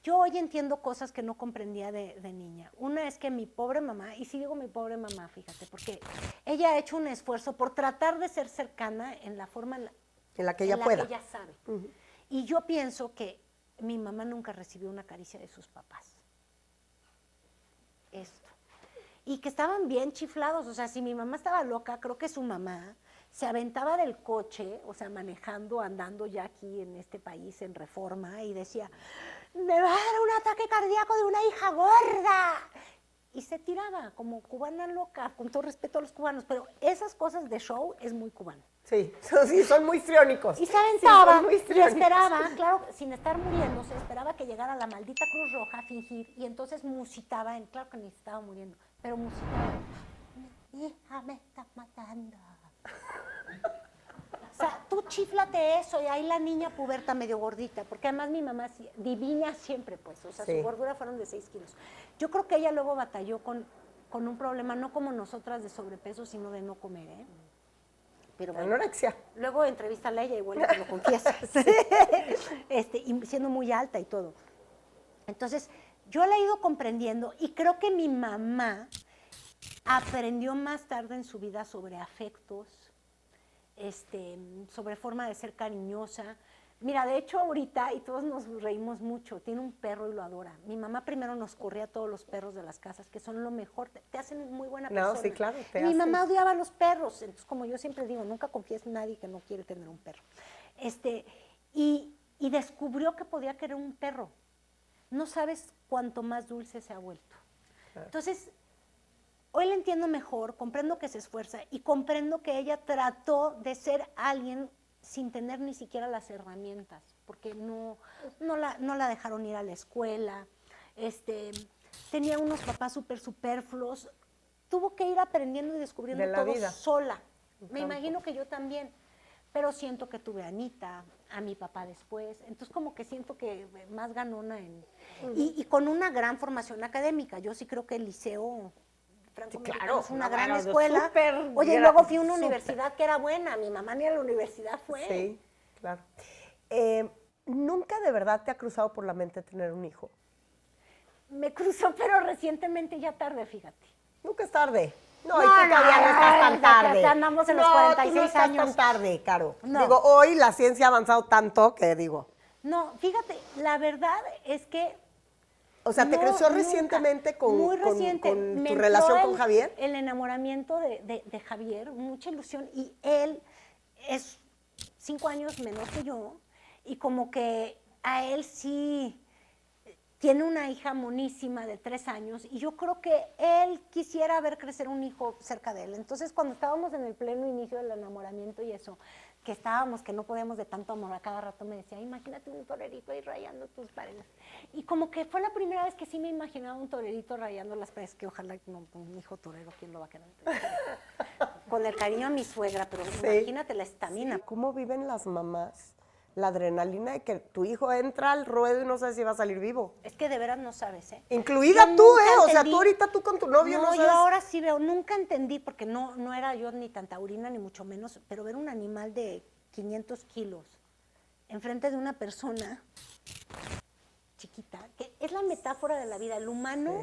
Yo hoy entiendo cosas que no comprendía de niña. Una es que mi pobre mamá, y sí digo mi pobre mamá, fíjate, porque ella ha hecho un esfuerzo por tratar de ser cercana en la forma en la que ella pueda. Que ella sabe. Y yo pienso que mi mamá nunca recibió una caricia de sus papás. Esto. Y que estaban bien chiflados. O sea, si mi mamá estaba loca, creo que su mamá se aventaba del coche, o sea, manejando, andando ya aquí en este país en Reforma, y decía, me va a dar un ataque cardíaco de una hija gorda. Y se tiraba como cubana loca, con todo respeto a los cubanos, pero esas cosas de show es muy cubano. Sí, son muy friónicos. Y se aventaba, sí, y esperaba, claro, sin estar muriéndose, esperaba que llegara la maldita Cruz Roja a fingir, y entonces musitaba, claro que ni estaba muriendo, pero musitaba, mi hija me está matando. O sea, tú chíflate eso, y ahí la niña puberta medio gordita, porque además mi mamá divina siempre, pues, o sea, su gordura fueron de 6 kilos. Yo creo que ella luego batalló con un problema, no como nosotras de sobrepeso, sino de no comer, ¿eh? Pero bueno, anorexia. Luego entrevístala a ella, igual te lo confiesas. Y siendo muy alta y todo. Entonces, yo la he ido comprendiendo y creo que mi mamá aprendió más tarde en su vida sobre afectos, sobre forma de ser cariñosa. Mira, de hecho ahorita, y todos nos reímos mucho, tiene un perro y lo adora. Mi mamá primero nos corría a todos los perros de las casas, que son lo mejor, te hacen muy buena persona. No, sí, claro. Mi mamá odiaba a los perros, entonces como yo siempre digo, nunca confíes en nadie que no quiere tener un perro. Y descubrió que podía querer un perro. No sabes cuánto más dulce se ha vuelto. Claro. Entonces, hoy la entiendo mejor, comprendo que se esfuerza y comprendo que ella trató de ser alguien sin tener ni siquiera las herramientas, porque no la dejaron ir a la escuela, tenía unos papás súper superfluos, tuvo que ir aprendiendo y descubriendo todo sola. Me imagino que yo también, pero siento que tuve a Anita, a mi papá después, entonces como que siento que más ganona y con una gran formación académica. Yo sí creo que el liceo sí, claro, es una gran escuela. Oye, y luego fui a una universidad que era buena, mi mamá ni a la universidad fue. Sí, claro. ¿Nunca de verdad te ha cruzado por la mente tener un hijo? Me cruzó, pero recientemente, ya tarde, fíjate. Nunca es tarde. No, y tú todavía no estás tan tarde. Ya andamos en los 46 tú no estás años. tan tarde, Caro. No. Digo, hoy la ciencia ha avanzado tanto que digo. No, fíjate, la verdad es que o sea, ¿te creció recientemente con tu relación con Javier? El enamoramiento de Javier, mucha ilusión. Y él es 5 años menor que yo. Y como que a él sí tiene una hija monísima de 3 años. Y yo creo que él quisiera ver crecer un hijo cerca de él. Entonces, cuando estábamos en el pleno inicio del enamoramiento y eso, que no podíamos de tanto amor, a cada rato me decía, imagínate un torerito ahí rayando tus paredes. Y como que fue la primera vez que sí me imaginaba un torerito rayando las paredes, que ojalá, no, un hijo torero, ¿quién lo va a querer? Con el cariño a mi suegra, pero imagínate la estamina. Sí. ¿Cómo viven las mamás la adrenalina de que tu hijo entra al ruedo y no sabes si va a salir vivo? Es que de veras no sabes, ¿eh? Incluida tú, o sea, tú ahorita tú con tu novio no sabes. Yo ahora sí veo, nunca entendí, porque no era yo ni tan taurina, ni mucho menos, pero ver un animal de 500 kilos enfrente de una persona chiquita, que es la metáfora de la vida. El humano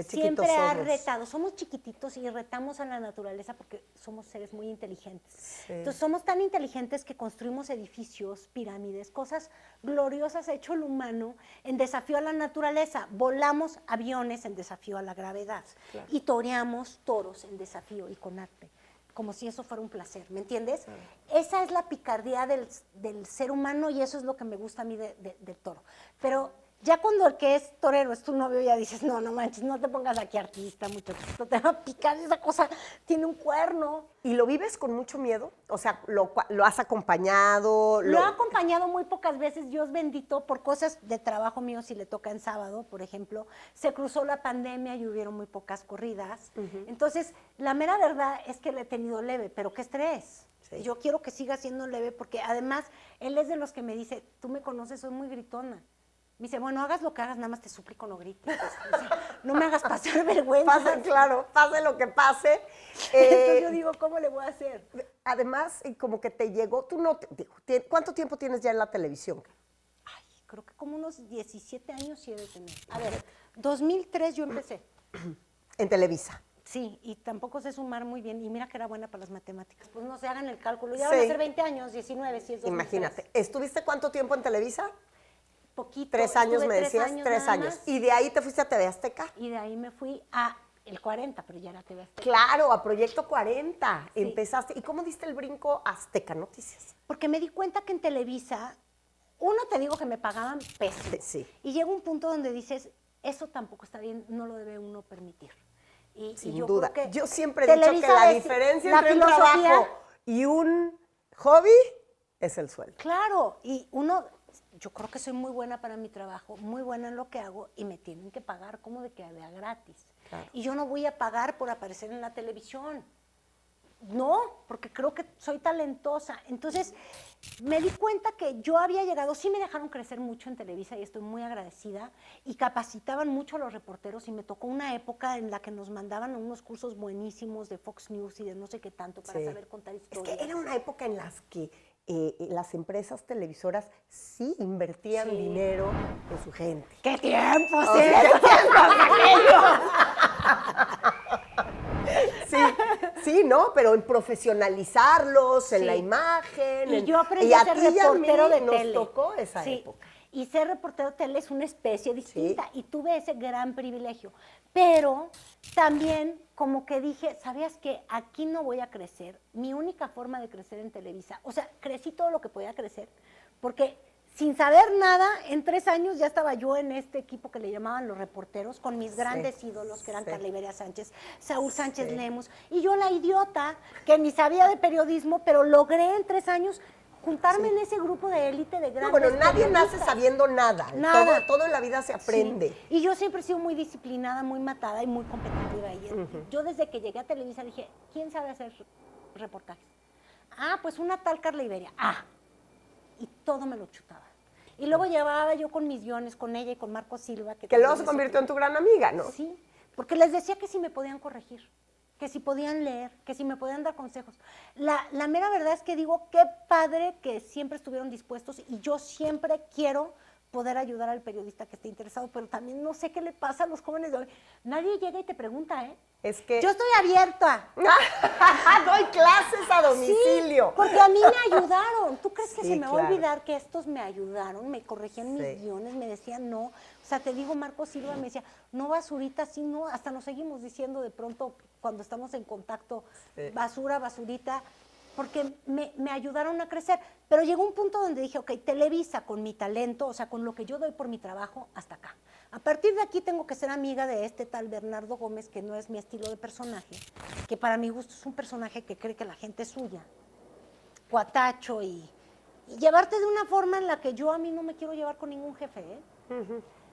siempre ha retado, somos chiquititos y retamos a la naturaleza porque somos seres muy inteligentes. Sí. Entonces somos tan inteligentes que construimos edificios, pirámides, cosas gloriosas ha hecho el humano en desafío a la naturaleza. Volamos aviones en desafío a la gravedad, claro, y toreamos toros en desafío y con arte, como si eso fuera un placer, ¿me entiendes? Claro. Esa es la picardía del ser humano y eso es lo que me gusta a mí del toro. Pero ya cuando el que es torero es tu novio, ya dices, no manches, no te pongas aquí artista, muchacho, no te va a picar, esa cosa tiene un cuerno. ¿Y lo vives con mucho miedo? O sea, ¿lo has acompañado? Lo he acompañado muy pocas veces, Dios bendito, por cosas de trabajo mío, si le toca en sábado, por ejemplo, se cruzó la pandemia y hubieron muy pocas corridas. Entonces, la mera verdad es que le he tenido leve, pero qué estrés. Sí. Yo quiero que siga siendo leve porque además él es de los que me dice, tú me conoces, soy muy gritona. Me dice, bueno, hagas lo que hagas, nada más te suplico no grites. O sea, no me hagas pasar vergüenza. Pase lo que pase. Entonces yo digo, ¿cómo le voy a hacer? Además, como que te llegó, ¿cuánto tiempo tienes ya en la televisión? Ay, creo que como unos 17 años sí he de tener. A ver, 2003 yo empecé. En Televisa. Sí, y tampoco sé sumar muy bien, y mira que era buena para las matemáticas. Pues no se hagan el cálculo, ya Sí. van a ser 20 años, 19, si es 2003. Imagínate. ¿Estuviste cuánto tiempo en Televisa? Poquito. 3 años, estuve me 3 decías, años 3 nada años. más, Y de ahí te fuiste a TV Azteca. y de ahí me fui a el 40, pero ya era TV Azteca. Claro, a Proyecto 40. Sí. Empezaste. ¿Y cómo diste el brinco a Azteca Noticias? Porque me di cuenta que en Televisa, uno te digo que me pagaban pésimo. Sí. Y llega un punto donde dices, eso tampoco está bien, no lo debe uno permitir. Y Sin yo duda. creo que Yo siempre he dicho que Televisa la es diferencia la entre un filosofía. trabajo y un hobby es el sueldo. Claro, y uno, yo creo que soy muy buena para mi trabajo, muy buena en lo que hago y me tienen que pagar como de que había gratis. Claro. Y yo no voy a pagar por aparecer en la televisión. No, porque creo que soy talentosa. Entonces, me di cuenta que yo había llegado, sí me dejaron crecer mucho en Televisa y estoy muy agradecida, y capacitaban mucho a los reporteros, y me tocó una época en la que nos mandaban a unos cursos buenísimos de Fox News y de no sé qué tanto para Sí. saber contar Es historias. que era una época en las que las empresas televisoras sí invertían Sí. dinero en su gente. ¡Qué tiempo, O sí! sea, ¿qué Sí, sí, ¿no? Pero en profesionalizarlos, en Sí. la imagen. Y yo aprendí y a ser ti y a mí reportero de nos tele. tocó esa Sí. época. Y ser reportero de tele es una especie distinta, y tuve ese gran privilegio. Pero también como que dije, ¿sabías qué? Aquí no voy a crecer. Mi única forma de crecer en Televisa, o sea, crecí todo lo que podía crecer, porque sin saber nada, en 3 años ya estaba yo en este equipo que le llamaban los reporteros, con mis grandes ídolos, que eran sí. Carla Iberia Sánchez, Saúl Sánchez Sí. Lemus, y yo la idiota, que ni sabía de periodismo, pero logré en 3 años juntarme en ese grupo de élite de No, grandes bueno, nadie nace periodistas. sabiendo nada. Nada. Todo en la vida se aprende. Sí. Y yo siempre he sido muy disciplinada, muy matada y muy competitiva. Y yo desde que llegué a Televisa dije, ¿quién sabe hacer reportajes? Ah, pues una tal Carla Iberia. Ah, y todo me lo chutaba. Y luego llevaba yo con mis guiones, con ella y con Marco Silva. Que luego también se es convirtió otro- en tu gran amiga, ¿no? Sí, porque les decía que si me podían corregir, que si podían leer, que si me podían dar consejos. La mera verdad es que digo, qué padre que siempre estuvieron dispuestos, y yo siempre quiero poder ayudar al periodista que esté interesado, pero también no sé qué le pasa a los jóvenes de hoy. Nadie llega y te pregunta, ¿eh? Es que Yo estoy abierta. doy clases a domicilio. Sí, porque a mí me ayudaron. ¿Tú crees que Sí, se me va a claro. olvidar que estos me ayudaron? Me corregían Sí. mis guiones, me decían no. O sea, te digo, Marco Silva me decía, no, basurita, sí, no. Hasta nos seguimos diciendo de pronto cuando estamos en contacto, Sí. basura, basurita, porque me ayudaron a crecer. Pero llegó un punto donde dije, ok, Televisa con mi talento, o sea, con lo que yo doy por mi trabajo, hasta acá. A partir de aquí tengo que ser amiga de este tal Bernardo Gómez, que no es mi estilo de personaje, que para mi gusto es un personaje que cree que la gente es suya, cuatacho, y llevarte de una forma en la que yo a mí no me quiero llevar con ningún jefe, ¿eh?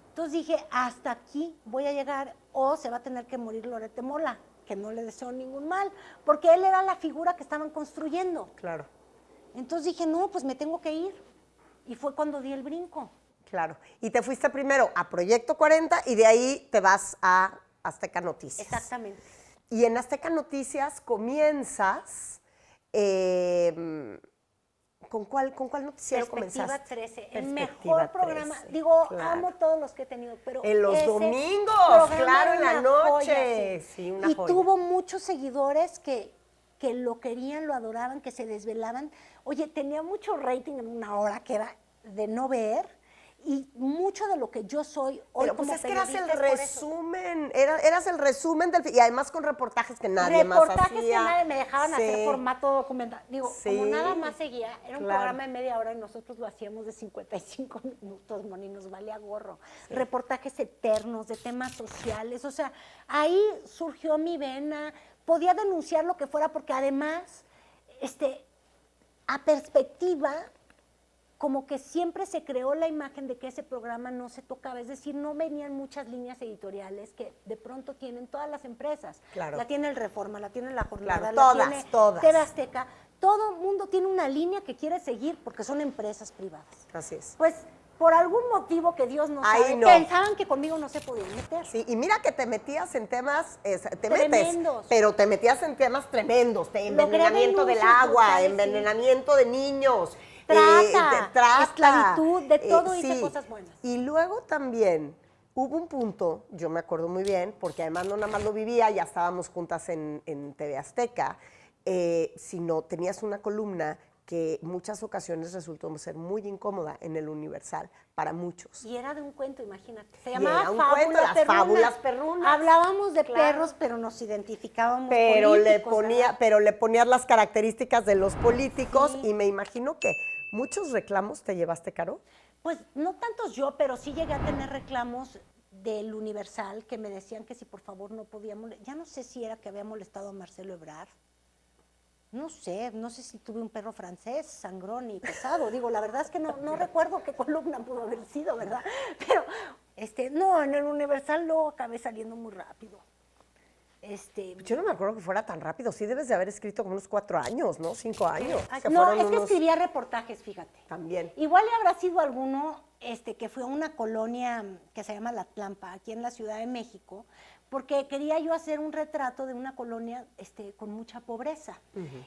Entonces dije, hasta aquí voy a llegar, o se va a tener que morir Lorete Mola, que no le deseo ningún mal, porque él era la figura que estaban construyendo. Claro, Entonces dije, no, pues me tengo que ir. Y fue cuando di el brinco. claro. Y te fuiste primero a Proyecto 40 y de ahí te vas a Azteca Noticias. Exactamente. Y en Azteca Noticias comienzas, ¿con cuál noticiero Perspectiva comenzaste? 13, el Perspectiva mejor programa. 13, Digo, claro. amo todos los que he tenido, pero En los ese domingos, programa claro, en era la una noche. joya, Sí, una y joya. tuvo muchos seguidores que lo querían, lo adoraban, que se desvelaban. Oye, tenía mucho rating en una hora que era de no ver, y mucho de lo que yo soy hoy Pero pues como es que eras el periodista es por eso. resumen, eras el resumen y además con reportajes que nadie más hacía. Reportajes que nadie me dejaban hacer Sí. formato documental. Digo, Sí. como nada más seguía, era un Claro. programa de media hora y nosotros lo hacíamos de 55 minutos, Moni, nos valía gorro. Reportajes eternos de temas sociales, o sea, ahí surgió mi vena, podía denunciar lo que fuera, porque además, a perspectiva, como que siempre se creó la imagen de que ese programa no se tocaba, es decir, no venían muchas líneas editoriales que de pronto tienen todas las empresas. Claro. La tiene el Reforma, la tiene la Jornada, Claro, la todas, tiene todas. TV Azteca. Todo el mundo tiene una línea que quiere seguir porque son empresas privadas. Así es. Pues por algún motivo que Dios no Ahí sabe, no. pensaban que conmigo no se podían meter. Sí, y mira que te metías en temas, te Tremendos. metes, pero te metías en temas tremendos, de Logré envenenamiento del denuncias agua, brutales, sí. envenenamiento de niños, trata, esclavitud, de todo hice sí. cosas buenas. Y luego también hubo un punto, yo me acuerdo muy bien, porque además no nada más lo vivía, ya estábamos juntas en TV Azteca, sino tenías una columna que muchas ocasiones resultó ser muy incómoda en el Universal para muchos. Y era de un cuento, imagínate. Se Y llamaba era un cuento, las Fábulas Perrunas. Hablábamos de Claro. perros, pero nos identificábamos Pero políticos, pero le ponías las características de los políticos Sí. y me imagino que muchos reclamos te llevaste, Caro. Pues no tantos yo, pero sí llegué a tener reclamos del Universal que me decían que si por favor no podíamos, ya no sé si era que había molestado a Marcelo Ebrard, no sé si tuve un perro francés, sangrón y pesado, digo, la verdad es que no recuerdo qué columna pudo haber sido, ¿verdad? Pero, no, en el Universal luego acabé saliendo muy rápido. Yo no me acuerdo que fuera tan rápido, sí debes de haber escrito como unos 4 años, ¿no? 5 años. Que No, fueron es que unos- escribía reportajes, fíjate. También. Igual habrá sido alguno que fue a una colonia que se llama La Tlampa, aquí en la Ciudad de México, porque quería yo hacer un retrato de una colonia con mucha pobreza.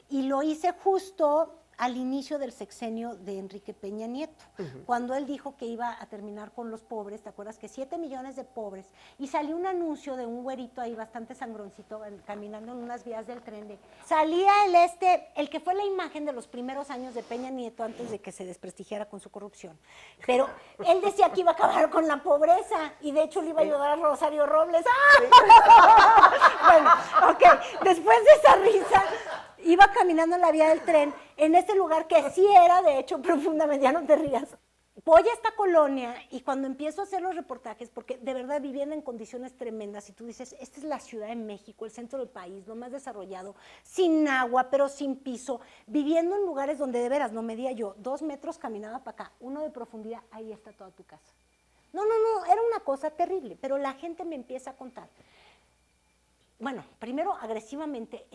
Y lo hice justo al inicio del sexenio de Enrique Peña Nieto, cuando él dijo que iba a terminar con los pobres, ¿te acuerdas? Que 7 millones de pobres, y salió un anuncio de un güerito ahí bastante sangroncito caminando en unas vías del tren. Salía el que fue la imagen de los primeros años de Peña Nieto antes de que se desprestigiara con su corrupción. Pero él decía que iba a acabar con la pobreza, y de hecho le iba a ayudar a Rosario Robles. ¡Ah! Bueno, ok, después de esa risa, iba caminando en la vía del tren, en este lugar que sí era, de hecho, profundamente, ya no te rías. Voy a esta colonia y cuando empiezo a hacer los reportajes, porque de verdad vivían en condiciones tremendas, y tú dices, esta es la Ciudad de México, el centro del país, lo más desarrollado, sin agua, pero sin piso, viviendo en lugares donde de veras no medía yo, 2 metros caminaba para acá, 1 de profundidad, ahí está toda tu casa. No, era una cosa terrible, pero la gente me empieza a contar. Bueno, primero agresivamente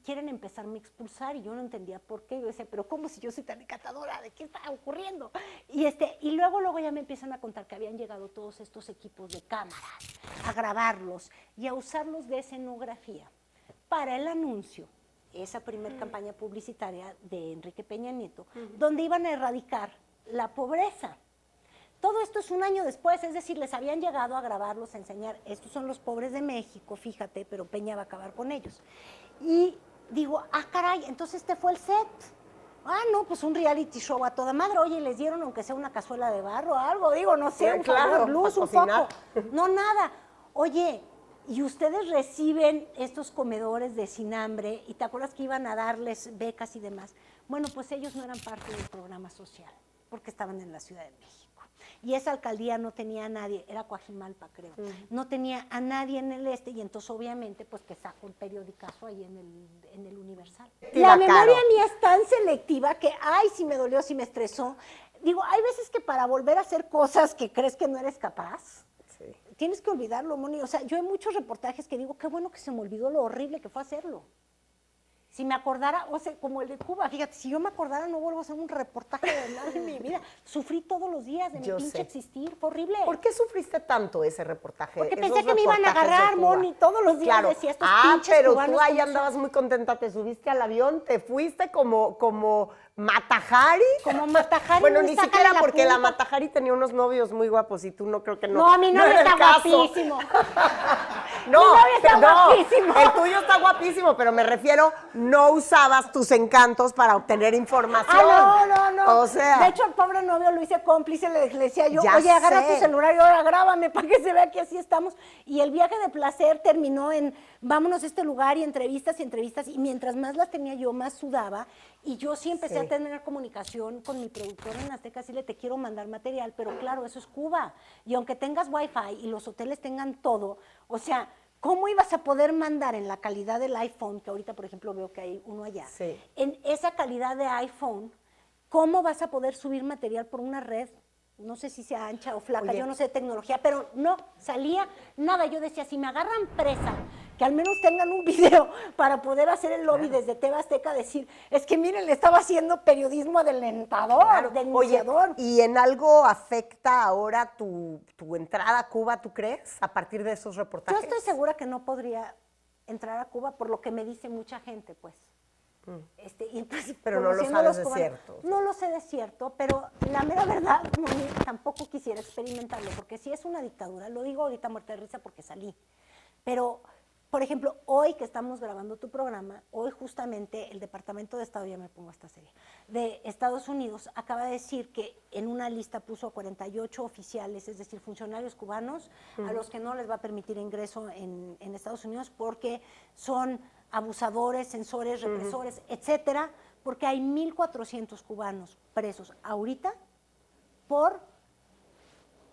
quieren empezarme a expulsar y yo no entendía por qué. Yo decía, pero ¿cómo si yo soy tan encantadora? ¿De qué está ocurriendo? Y luego ya me empiezan a contar que habían llegado todos estos equipos de cámaras a grabarlos y a usarlos de escenografía para el anuncio, esa primer campaña publicitaria de Enrique Peña Nieto, donde iban a erradicar la pobreza. Todo esto es un año después, es decir, les habían llegado a grabarlos, a enseñar, estos son los pobres de México, fíjate, pero Peña va a acabar con ellos. Y digo, caray, entonces este fue el set. No, pues un reality show a toda madre. Oye, les dieron aunque sea una cazuela de barro o algo, digo, no sé, un favor, luz, un foco. No, nada. Oye, y ustedes reciben estos comedores de sin hambre, y te acuerdas que iban a darles becas y demás. Bueno, pues ellos no eran parte del programa social, porque estaban en la Ciudad de México. Y esa alcaldía no tenía a nadie, era Coajimalpa, creo. No tenía a nadie en el y entonces obviamente pues que sacó el periodicazo ahí en el Universal. La memoria mía es tan selectiva que, sí me dolió, sí me estresó. Digo, hay veces que para volver a hacer cosas que crees que no eres capaz, tienes que olvidarlo, Moni. O sea, yo hay muchos reportajes que digo, qué bueno que se me olvidó lo horrible que fue hacerlo. Si me acordara, o sea, como el de Cuba, fíjate, si yo me acordara no vuelvo a hacer un reportaje de nada en mi vida. Sufrí todos los días de mi pinche existir, fue horrible. ¿Por qué sufriste tanto ese reportaje? Porque pensé que me iban a agarrar, Moni, todos los días decía estos pinches pero cubanos. Tú ahí andabas muy contenta, te subiste al avión, te fuiste como Matajari. Como Matajari. Bueno, ni siquiera porque la Matajari tenía unos novios muy guapos y tú no creo que no. No, mi novio está guapísimo. No, mi novio está guapísimo. El tuyo está guapísimo, pero me refiero, no usabas tus encantos para obtener información. No. O sea. De hecho, el pobre novio lo hice cómplice, le decía yo, ya oye, agarra sé. tu celular y ahora grábame para que se vea que así estamos. Y el viaje de placer terminó en vámonos a este lugar y entrevistas, y mientras más las tenía yo, más sudaba. Y yo sí empecé a tener comunicación con mi productora en Azteca, así te quiero mandar material, pero claro, eso es Cuba. Y aunque tengas Wi-Fi y los hoteles tengan todo, o sea, ¿cómo ibas a poder mandar en la calidad del iPhone, que ahorita, por ejemplo, veo que hay uno allá, en esa calidad de iPhone, cómo vas a poder subir material por una red? No sé si sea ancha o flaca, yo no sé de tecnología, pero no, salía nada. Yo decía, si me agarran presa, que al menos tengan un video para poder hacer el lobby desde TV Azteca, decir, es que miren, le estaba haciendo periodismo adelantador, denunciador. ¿Y en algo afecta ahora tu entrada a Cuba, tú crees, a partir de esos reportajes? Yo estoy segura que no podría entrar a Cuba por lo que me dice mucha gente, pues. Y entonces, Pero no lo conociendo sabes los de cubanos, cierto. No lo sé de cierto, pero la mera verdad, Moni, tampoco quisiera experimentarlo, porque si es una dictadura, lo digo ahorita muerta de risa porque salí, pero, por ejemplo, hoy que estamos grabando tu programa, hoy justamente el Departamento de Estado, ya me pongo esta serie, de Estados Unidos acaba de decir que en una lista puso a 48 oficiales, es decir, funcionarios cubanos, a los que no les va a permitir ingreso en Estados Unidos porque son abusadores, censores, represores, etcétera, porque hay 1,400 cubanos presos ahorita por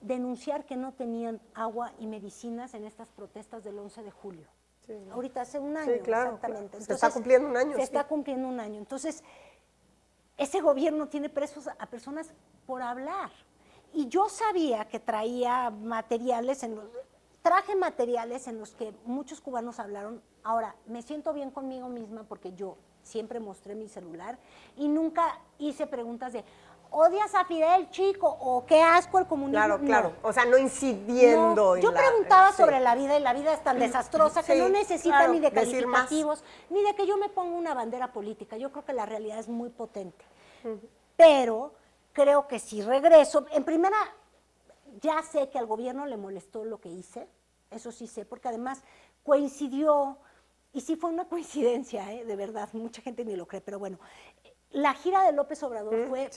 denunciar que no tenían agua y medicinas en estas protestas del 11 de julio. Sí. Ahorita hace un año, sí, claro, exactamente. Claro. Entonces, se está cumpliendo un año. Se está cumpliendo un año. Entonces, ese gobierno tiene presos a personas por hablar. Y yo sabía que traía materiales, traje materiales en los que muchos cubanos hablaron. Ahora, me siento bien conmigo misma porque yo siempre mostré mi celular y nunca hice preguntas de ¿odias a Fidel, chico? ¿O qué asco el comunismo? Claro. No. O sea, no incidiendo. No. Yo preguntaba sobre la vida y la vida es tan desastrosa que no necesita ni de calificativos, ni de que yo me ponga una bandera política. Yo creo que la realidad es muy potente. Pero creo que si regreso, en primera, ya sé que al gobierno le molestó lo que hice, eso sí sé, porque además coincidió, y sí fue una coincidencia, de verdad, mucha gente ni lo cree, pero bueno, la gira de López Obrador fue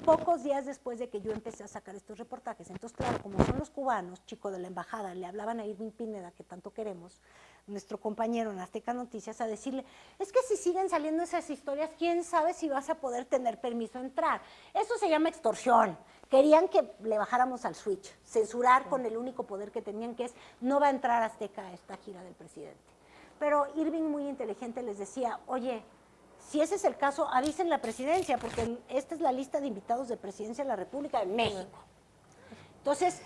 pocos días después de que yo empecé a sacar estos reportajes. Entonces, claro, como son los cubanos, chico de la embajada, le hablaban a Irving Pineda, que tanto queremos, nuestro compañero en Azteca Noticias, a decirle, es que si siguen saliendo esas historias, quién sabe si vas a poder tener permiso de entrar. Eso se llama extorsión. Querían que le bajáramos al switch, censurar con el único poder que tenían, que es no va a entrar Azteca a esta gira del presidente. Pero Irving, muy inteligente, les decía, oye, si ese es el caso, avisen la presidencia, porque esta es la lista de invitados de Presidencia de la República de México. Entonces,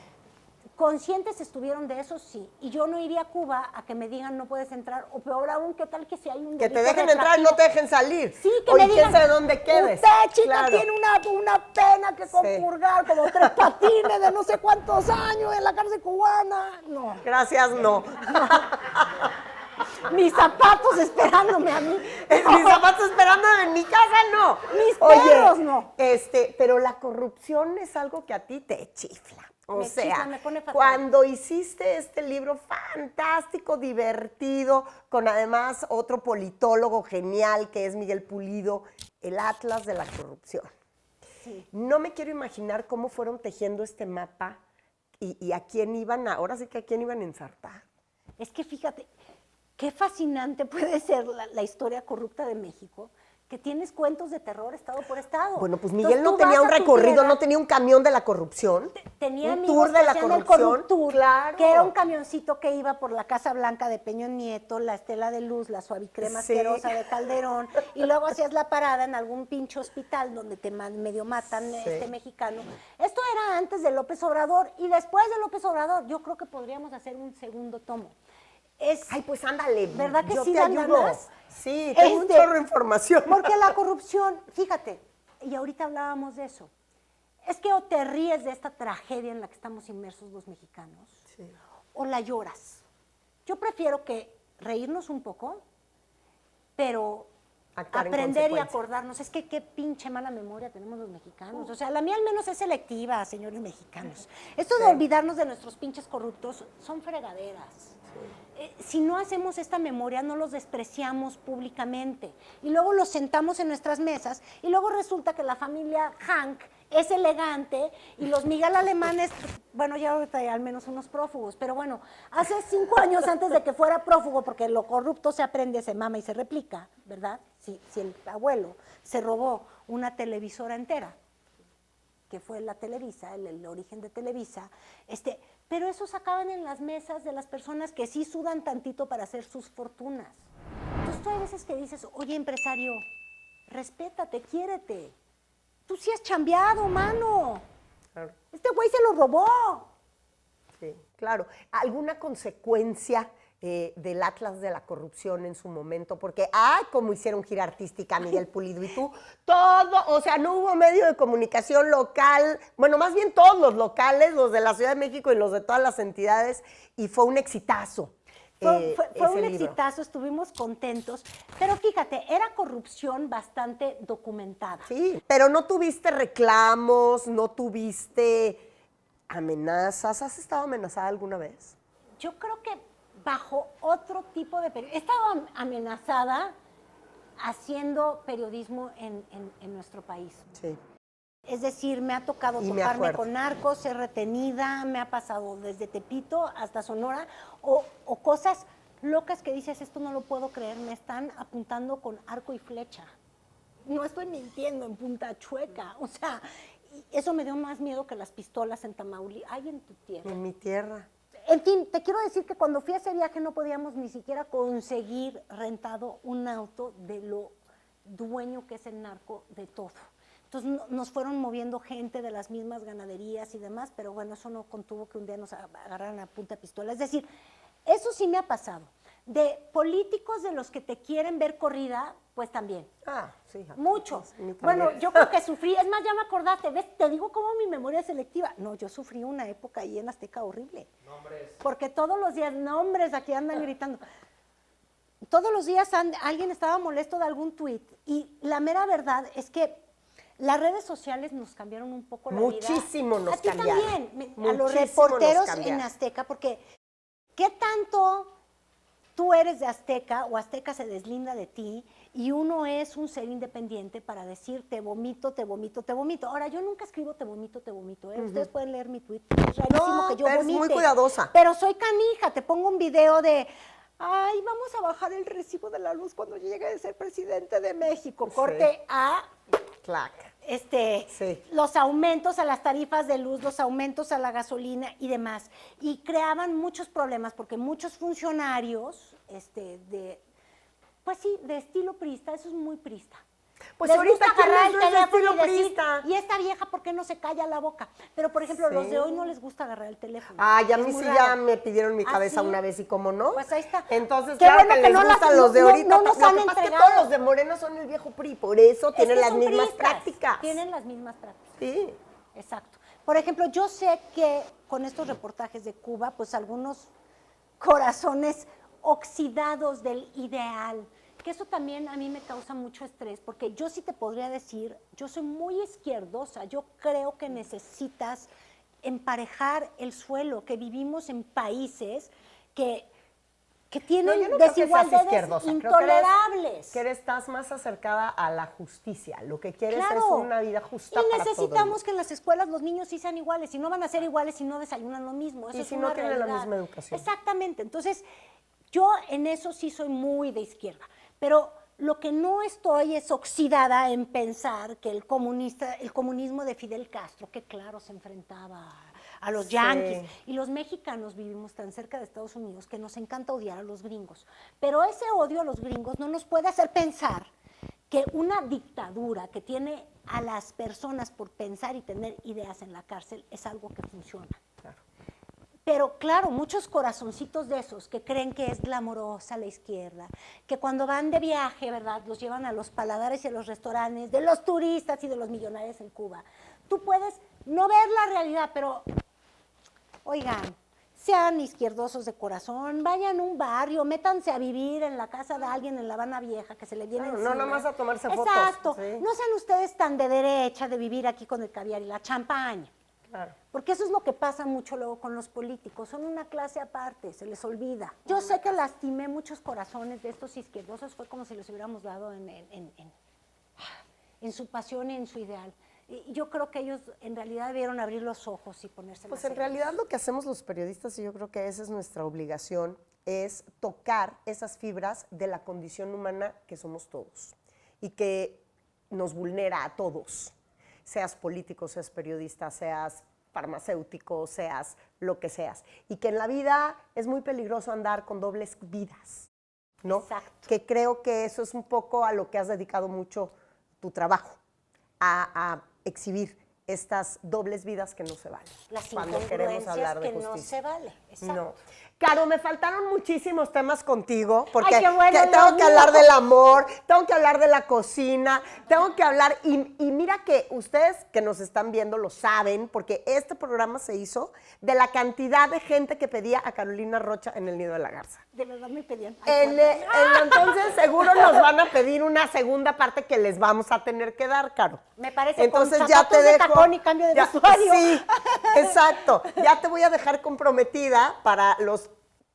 conscientes estuvieron de eso, sí. Y yo no iría a Cuba a que me digan no puedes entrar, o peor aún, ¿qué tal que si hay un que te dejen entrar y no te dejen salir? Sí, que me digan, quién sabe dónde quedes. Usted, chica, tiene una pena que compurgar, como 3 patines de no sé cuántos años en la cárcel cubana. No. Gracias, no. Mis zapatos esperándome a mí. Mis zapatos esperándome en mi casa, no. Mis perros, no. Pero la corrupción es algo que a ti te chifla. Me pone fatal. Cuando hiciste este libro fantástico, divertido, con además otro politólogo genial que es Miguel Pulido, El Atlas de la Corrupción. Sí. No me quiero imaginar cómo fueron tejiendo este mapa y a quién iban, ahora sí que a quién iban a ensartar. Es que fíjate, qué fascinante puede ser la historia corrupta de México, que tienes cuentos de terror estado por estado. Bueno, pues Miguel no tenía un recorrido, no tenía un camión de la corrupción. Tenía un tour de la corrupción. Claro. Que era un camioncito que iba por la Casa Blanca de Peña Nieto, la Estela de Luz, la suavicrema asquerosa de Calderón, y luego hacías la parada en algún pinche hospital donde te medio matan mexicano. Esto era antes de López Obrador, y después de López Obrador, yo creo que podríamos hacer un segundo tomo. Ay, pues ándale. ¿Verdad que yo sí te dan ayudo? ganas? Sí, tengo un chorro de información. Porque la corrupción, fíjate, y ahorita hablábamos de eso, es que o te ríes de esta tragedia en la que estamos inmersos los mexicanos, o la lloras. Yo prefiero que reírnos un poco, pero aprender y acordarnos. Es que qué pinche mala memoria tenemos los mexicanos. O sea, la mía al menos es selectiva, señores mexicanos. Esto de olvidarnos de nuestros pinches corruptos son fregaderas. Si no hacemos esta memoria, no los despreciamos públicamente. Y luego los sentamos en nuestras mesas y luego resulta que la familia Hank es elegante y los Miguel alemanes, bueno, ya ahorita hay al menos unos prófugos, pero bueno, hace 5 años antes de que fuera prófugo, porque lo corrupto se aprende, se mama y se replica, ¿verdad? Si el abuelo se robó una televisora entera, que fue la Televisa, el origen de Televisa, pero esos acaban en las mesas de las personas que sí sudan tantito para hacer sus fortunas. Entonces tú hay veces que dices, oye, empresario, respétate, quiérete. Tú sí has chambeado, mano. Claro. Este güey se lo robó. Sí, claro. ¿Alguna consecuencia del Atlas de la Corrupción en su momento? Porque, cómo hicieron gira artística Miguel Pulido y tú, todo, o sea, no hubo medio de comunicación local, bueno, más bien todos los locales, los de la Ciudad de México y los de todas las entidades, y fue un exitazo. Fue un ese libro. exitazo, estuvimos contentos, pero fíjate, era corrupción bastante documentada. Sí, pero no tuviste reclamos, no tuviste amenazas. ¿Has estado amenazada alguna vez? Yo creo que bajo otro tipo de periodismo, he estado amenazada haciendo periodismo en nuestro país. Sí. Es decir, me ha tocado Y me toparme acuerdo. con narcos, ser retenida, me ha pasado desde Tepito hasta Sonora, o cosas locas que dices, esto no lo puedo creer, me están apuntando con arco y flecha. No estoy mintiendo, en Punta Chueca. O sea, eso me dio más miedo que las pistolas en Tamaulipas. Ay, en tu tierra. En mi tierra. En fin, te quiero decir que cuando fui a ese viaje no podíamos ni siquiera conseguir rentado un auto de lo dueño que es el narco de todo. Entonces nos fueron moviendo gente de las mismas ganaderías y demás, pero bueno, eso no contuvo que un día nos agarraran a punta de pistola. Es decir, eso sí me ha pasado. De políticos de los que te quieren ver corrida, pues también. Ah, sí. Mucho. Ni Bueno, también. yo creo que sufrí, es más, ya me acordaste, ¿ves? Te digo cómo mi memoria es selectiva. No, yo sufrí una época ahí en Azteca horrible. Nombres. Porque todos los días, nombres, aquí andan gritando. Todos los días alguien estaba molesto de algún tuit. Y la mera verdad es que las redes sociales nos cambiaron un poco la vida. Muchísimo nos a ti cambiaron. también, a los Muchísimo nos reporteros en cambiaron. Azteca, porque ¿qué tanto tú eres de Azteca o Azteca se deslinda de ti y uno es un ser independiente para decir te vomito, te vomito, te vomito? Ahora, yo nunca escribo te vomito, te vomito. Ustedes pueden leer mi tweet. Es rarísimo que yo eres vomite. muy cuidadosa. Pero soy canija, te pongo un video de, ay, vamos a bajar el recibo de la luz cuando llegue a ser presidente de México. Sí. Corte a Clac. Sí. los aumentos a las tarifas de luz, los aumentos a la gasolina y demás. Y creaban muchos problemas porque muchos funcionarios, pues sí, de estilo priista, eso es muy priista. Pues Les ahorita, gusta ¿quién agarrar no el es de teléfono estilo y decir, priista? y esta vieja, ¿por qué no se calla la boca? Pero, por ejemplo, Sí. los de hoy no les gusta agarrar el teléfono. Ay, a Es mí muy sí raro. ya me pidieron mi ¿Ah, cabeza sí? una vez, ¿y cómo no? Pues ahí está. Entonces, Qué claro bueno que que les no gustan las- los de no- ahorita. no nos Lo han que pasa es que entregado. todos los de Morena son el viejo PRI, por eso Es tienen que las son mismas priistas, prácticas. Tienen las mismas prácticas. Sí. Exacto. Por ejemplo, yo sé que con estos reportajes de Cuba, pues algunos corazones oxidados del ideal, que eso también a mí me causa mucho estrés, porque yo sí te podría decir, yo soy muy izquierdosa, yo creo que necesitas emparejar el suelo, que vivimos en países que No, tienen yo no creo que seas desigualdades izquierdosa. Creo intolerables. que estás más acercada a la justicia. Lo que quieres Claro. es una vida justa Y para todo el necesitamos mundo. que en las escuelas los niños sí sean iguales. Si no van a ser iguales si no desayunan lo mismo. Eso Y es si una no tienen la realidad. misma educación. Exactamente. Entonces, yo en eso sí soy muy de izquierda. Pero lo que no estoy es oxidada en pensar que el comunismo de Fidel Castro, que claro, se enfrentaba a los Sí. yanquis. Y los mexicanos vivimos tan cerca de Estados Unidos que nos encanta odiar a los gringos. Pero ese odio a los gringos no nos puede hacer pensar que una dictadura que tiene a las personas por pensar y tener ideas en la cárcel es algo que funciona. Claro. Pero claro, muchos corazoncitos de esos que creen que es glamorosa la izquierda, que cuando van de viaje, ¿verdad?, los llevan a los paladares y a los restaurantes de los turistas y de los millonarios en Cuba. Tú puedes no ver la realidad, pero, oigan, sean izquierdosos de corazón, vayan a un barrio, métanse a vivir en la casa de alguien en La Habana Vieja que se le viene Claro, encima. no nada más a tomarse fotos. Exacto. Sí. No sean ustedes tan de derecha de vivir aquí con el caviar y la champaña. Claro. Porque eso es lo que pasa mucho luego con los políticos. Son una clase aparte, se les olvida. Yo sé que lastimé muchos corazones de estos izquierdosos. Fue como si los hubiéramos dado en su pasión y en su ideal. Y yo creo que ellos en realidad debieron abrir los ojos y ponerse Pues más en serios. realidad lo que hacemos los periodistas, y yo creo que esa es nuestra obligación, es tocar esas fibras de la condición humana que somos todos y que nos vulnera a todos, seas político, seas periodista, seas farmacéutico, seas lo que seas. Y que en la vida es muy peligroso andar con dobles vidas, ¿no? Exacto. Que creo que eso es un poco a lo que has dedicado mucho tu trabajo, a exhibir estas dobles vidas que no se valen. Las cuando queremos incongruencias hablar de que no justicia. se vale. Exacto. No. Caro, me faltaron muchísimos temas contigo, porque Ay, qué bueno, tengo lo que hablar mío. del amor, tengo que hablar de la cocina, tengo que hablar, y mira que ustedes que nos están viendo lo saben, porque este programa se hizo de la cantidad de gente que pedía a Carolina Rocha en el Nido de la Garza. De verdad me pedían. Ay, Entonces seguro nos van a pedir una segunda parte que les vamos a tener que dar, Caro. Me parece, Entonces con ya zapatos te de dejo. tacón y cambio de vestuario. Sí, exacto. Ya te voy a dejar comprometida para los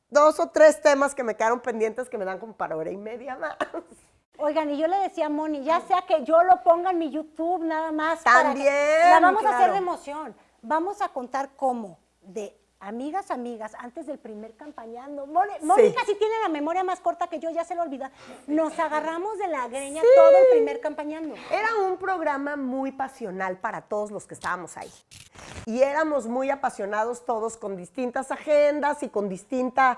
2 o 3 temas que me quedaron pendientes que me dan como para hora y media más. Oigan, y yo le decía a Moni, ya sea que yo lo ponga en mi YouTube nada más. También, la vamos a hacer claro. de emoción. Vamos a contar cómo, de amigas, antes del primer campañando. Mónica sí tiene la memoria más corta que yo, ya se lo olvida. Nos agarramos de la greña todo el primer campañando. Era un programa muy pasional para todos los que estábamos ahí. Y éramos muy apasionados todos con distintas agendas y con distinta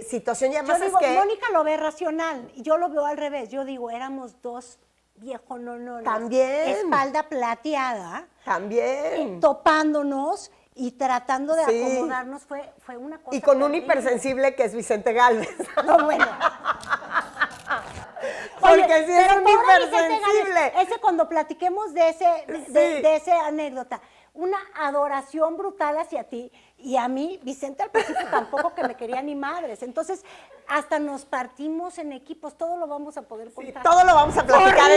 situación. Y además Yo digo, es que Mónica lo ve racional, y yo lo veo al revés. Yo digo, éramos dos viejononones. También. Espalda plateada, también. topándonos y tratando de Sí. acomodarnos. Fue una cosa Y con un terrible. hipersensible que es Vicente Gálvez. No, bueno. Porque Oye, sí es pero un pobre Vicente hipersensible. Gálvez, ese cuando platiquemos de esa anécdota, una adoración brutal hacia ti, y a mí, Vicente al principio tampoco que me quería ni madres. Entonces, hasta nos partimos en equipos, todo lo vamos a poder Sí, contar. todo lo vamos a platicar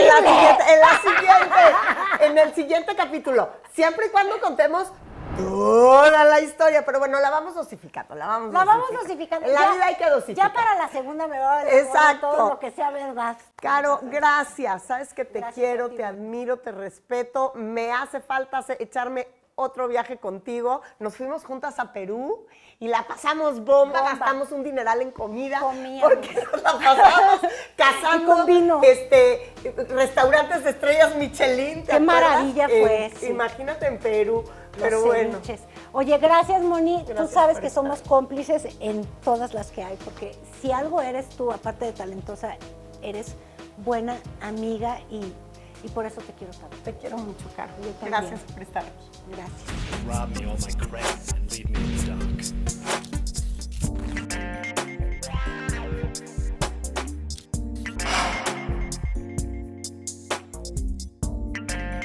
en el siguiente capítulo. Siempre y cuando contemos toda la historia, pero bueno, la vamos dosificando, La vamos dosificando. En la Ya- vida hay que dosificar. Ya para la segunda me va a valer Exacto. todo lo que sea verdad. Caro, gracias. Sabes que te Gracias quiero, a ti. te admiro, te respeto. Me hace falta echarme otro viaje contigo. Nos fuimos juntas a Perú y la pasamos bomba. Gastamos un dineral en comida. Comíamos. Porque nos la pasamos cazando Y con vino. restaurantes de estrellas Michelin. ¿te Qué acuerdas? maravilla fue, sí. Imagínate en Perú. Pero Los bueno. ceviches. Oye, gracias, Moni. Gracias Tú sabes por que estar. somos cómplices en todas las que hay, porque si algo eres tú, aparte de talentosa, eres buena amiga y por eso te quiero tanto. Te quiero mucho, Caro. Yo también. Gracias por estar aquí. Gracias. Rob me all my credit and leave me in the dark.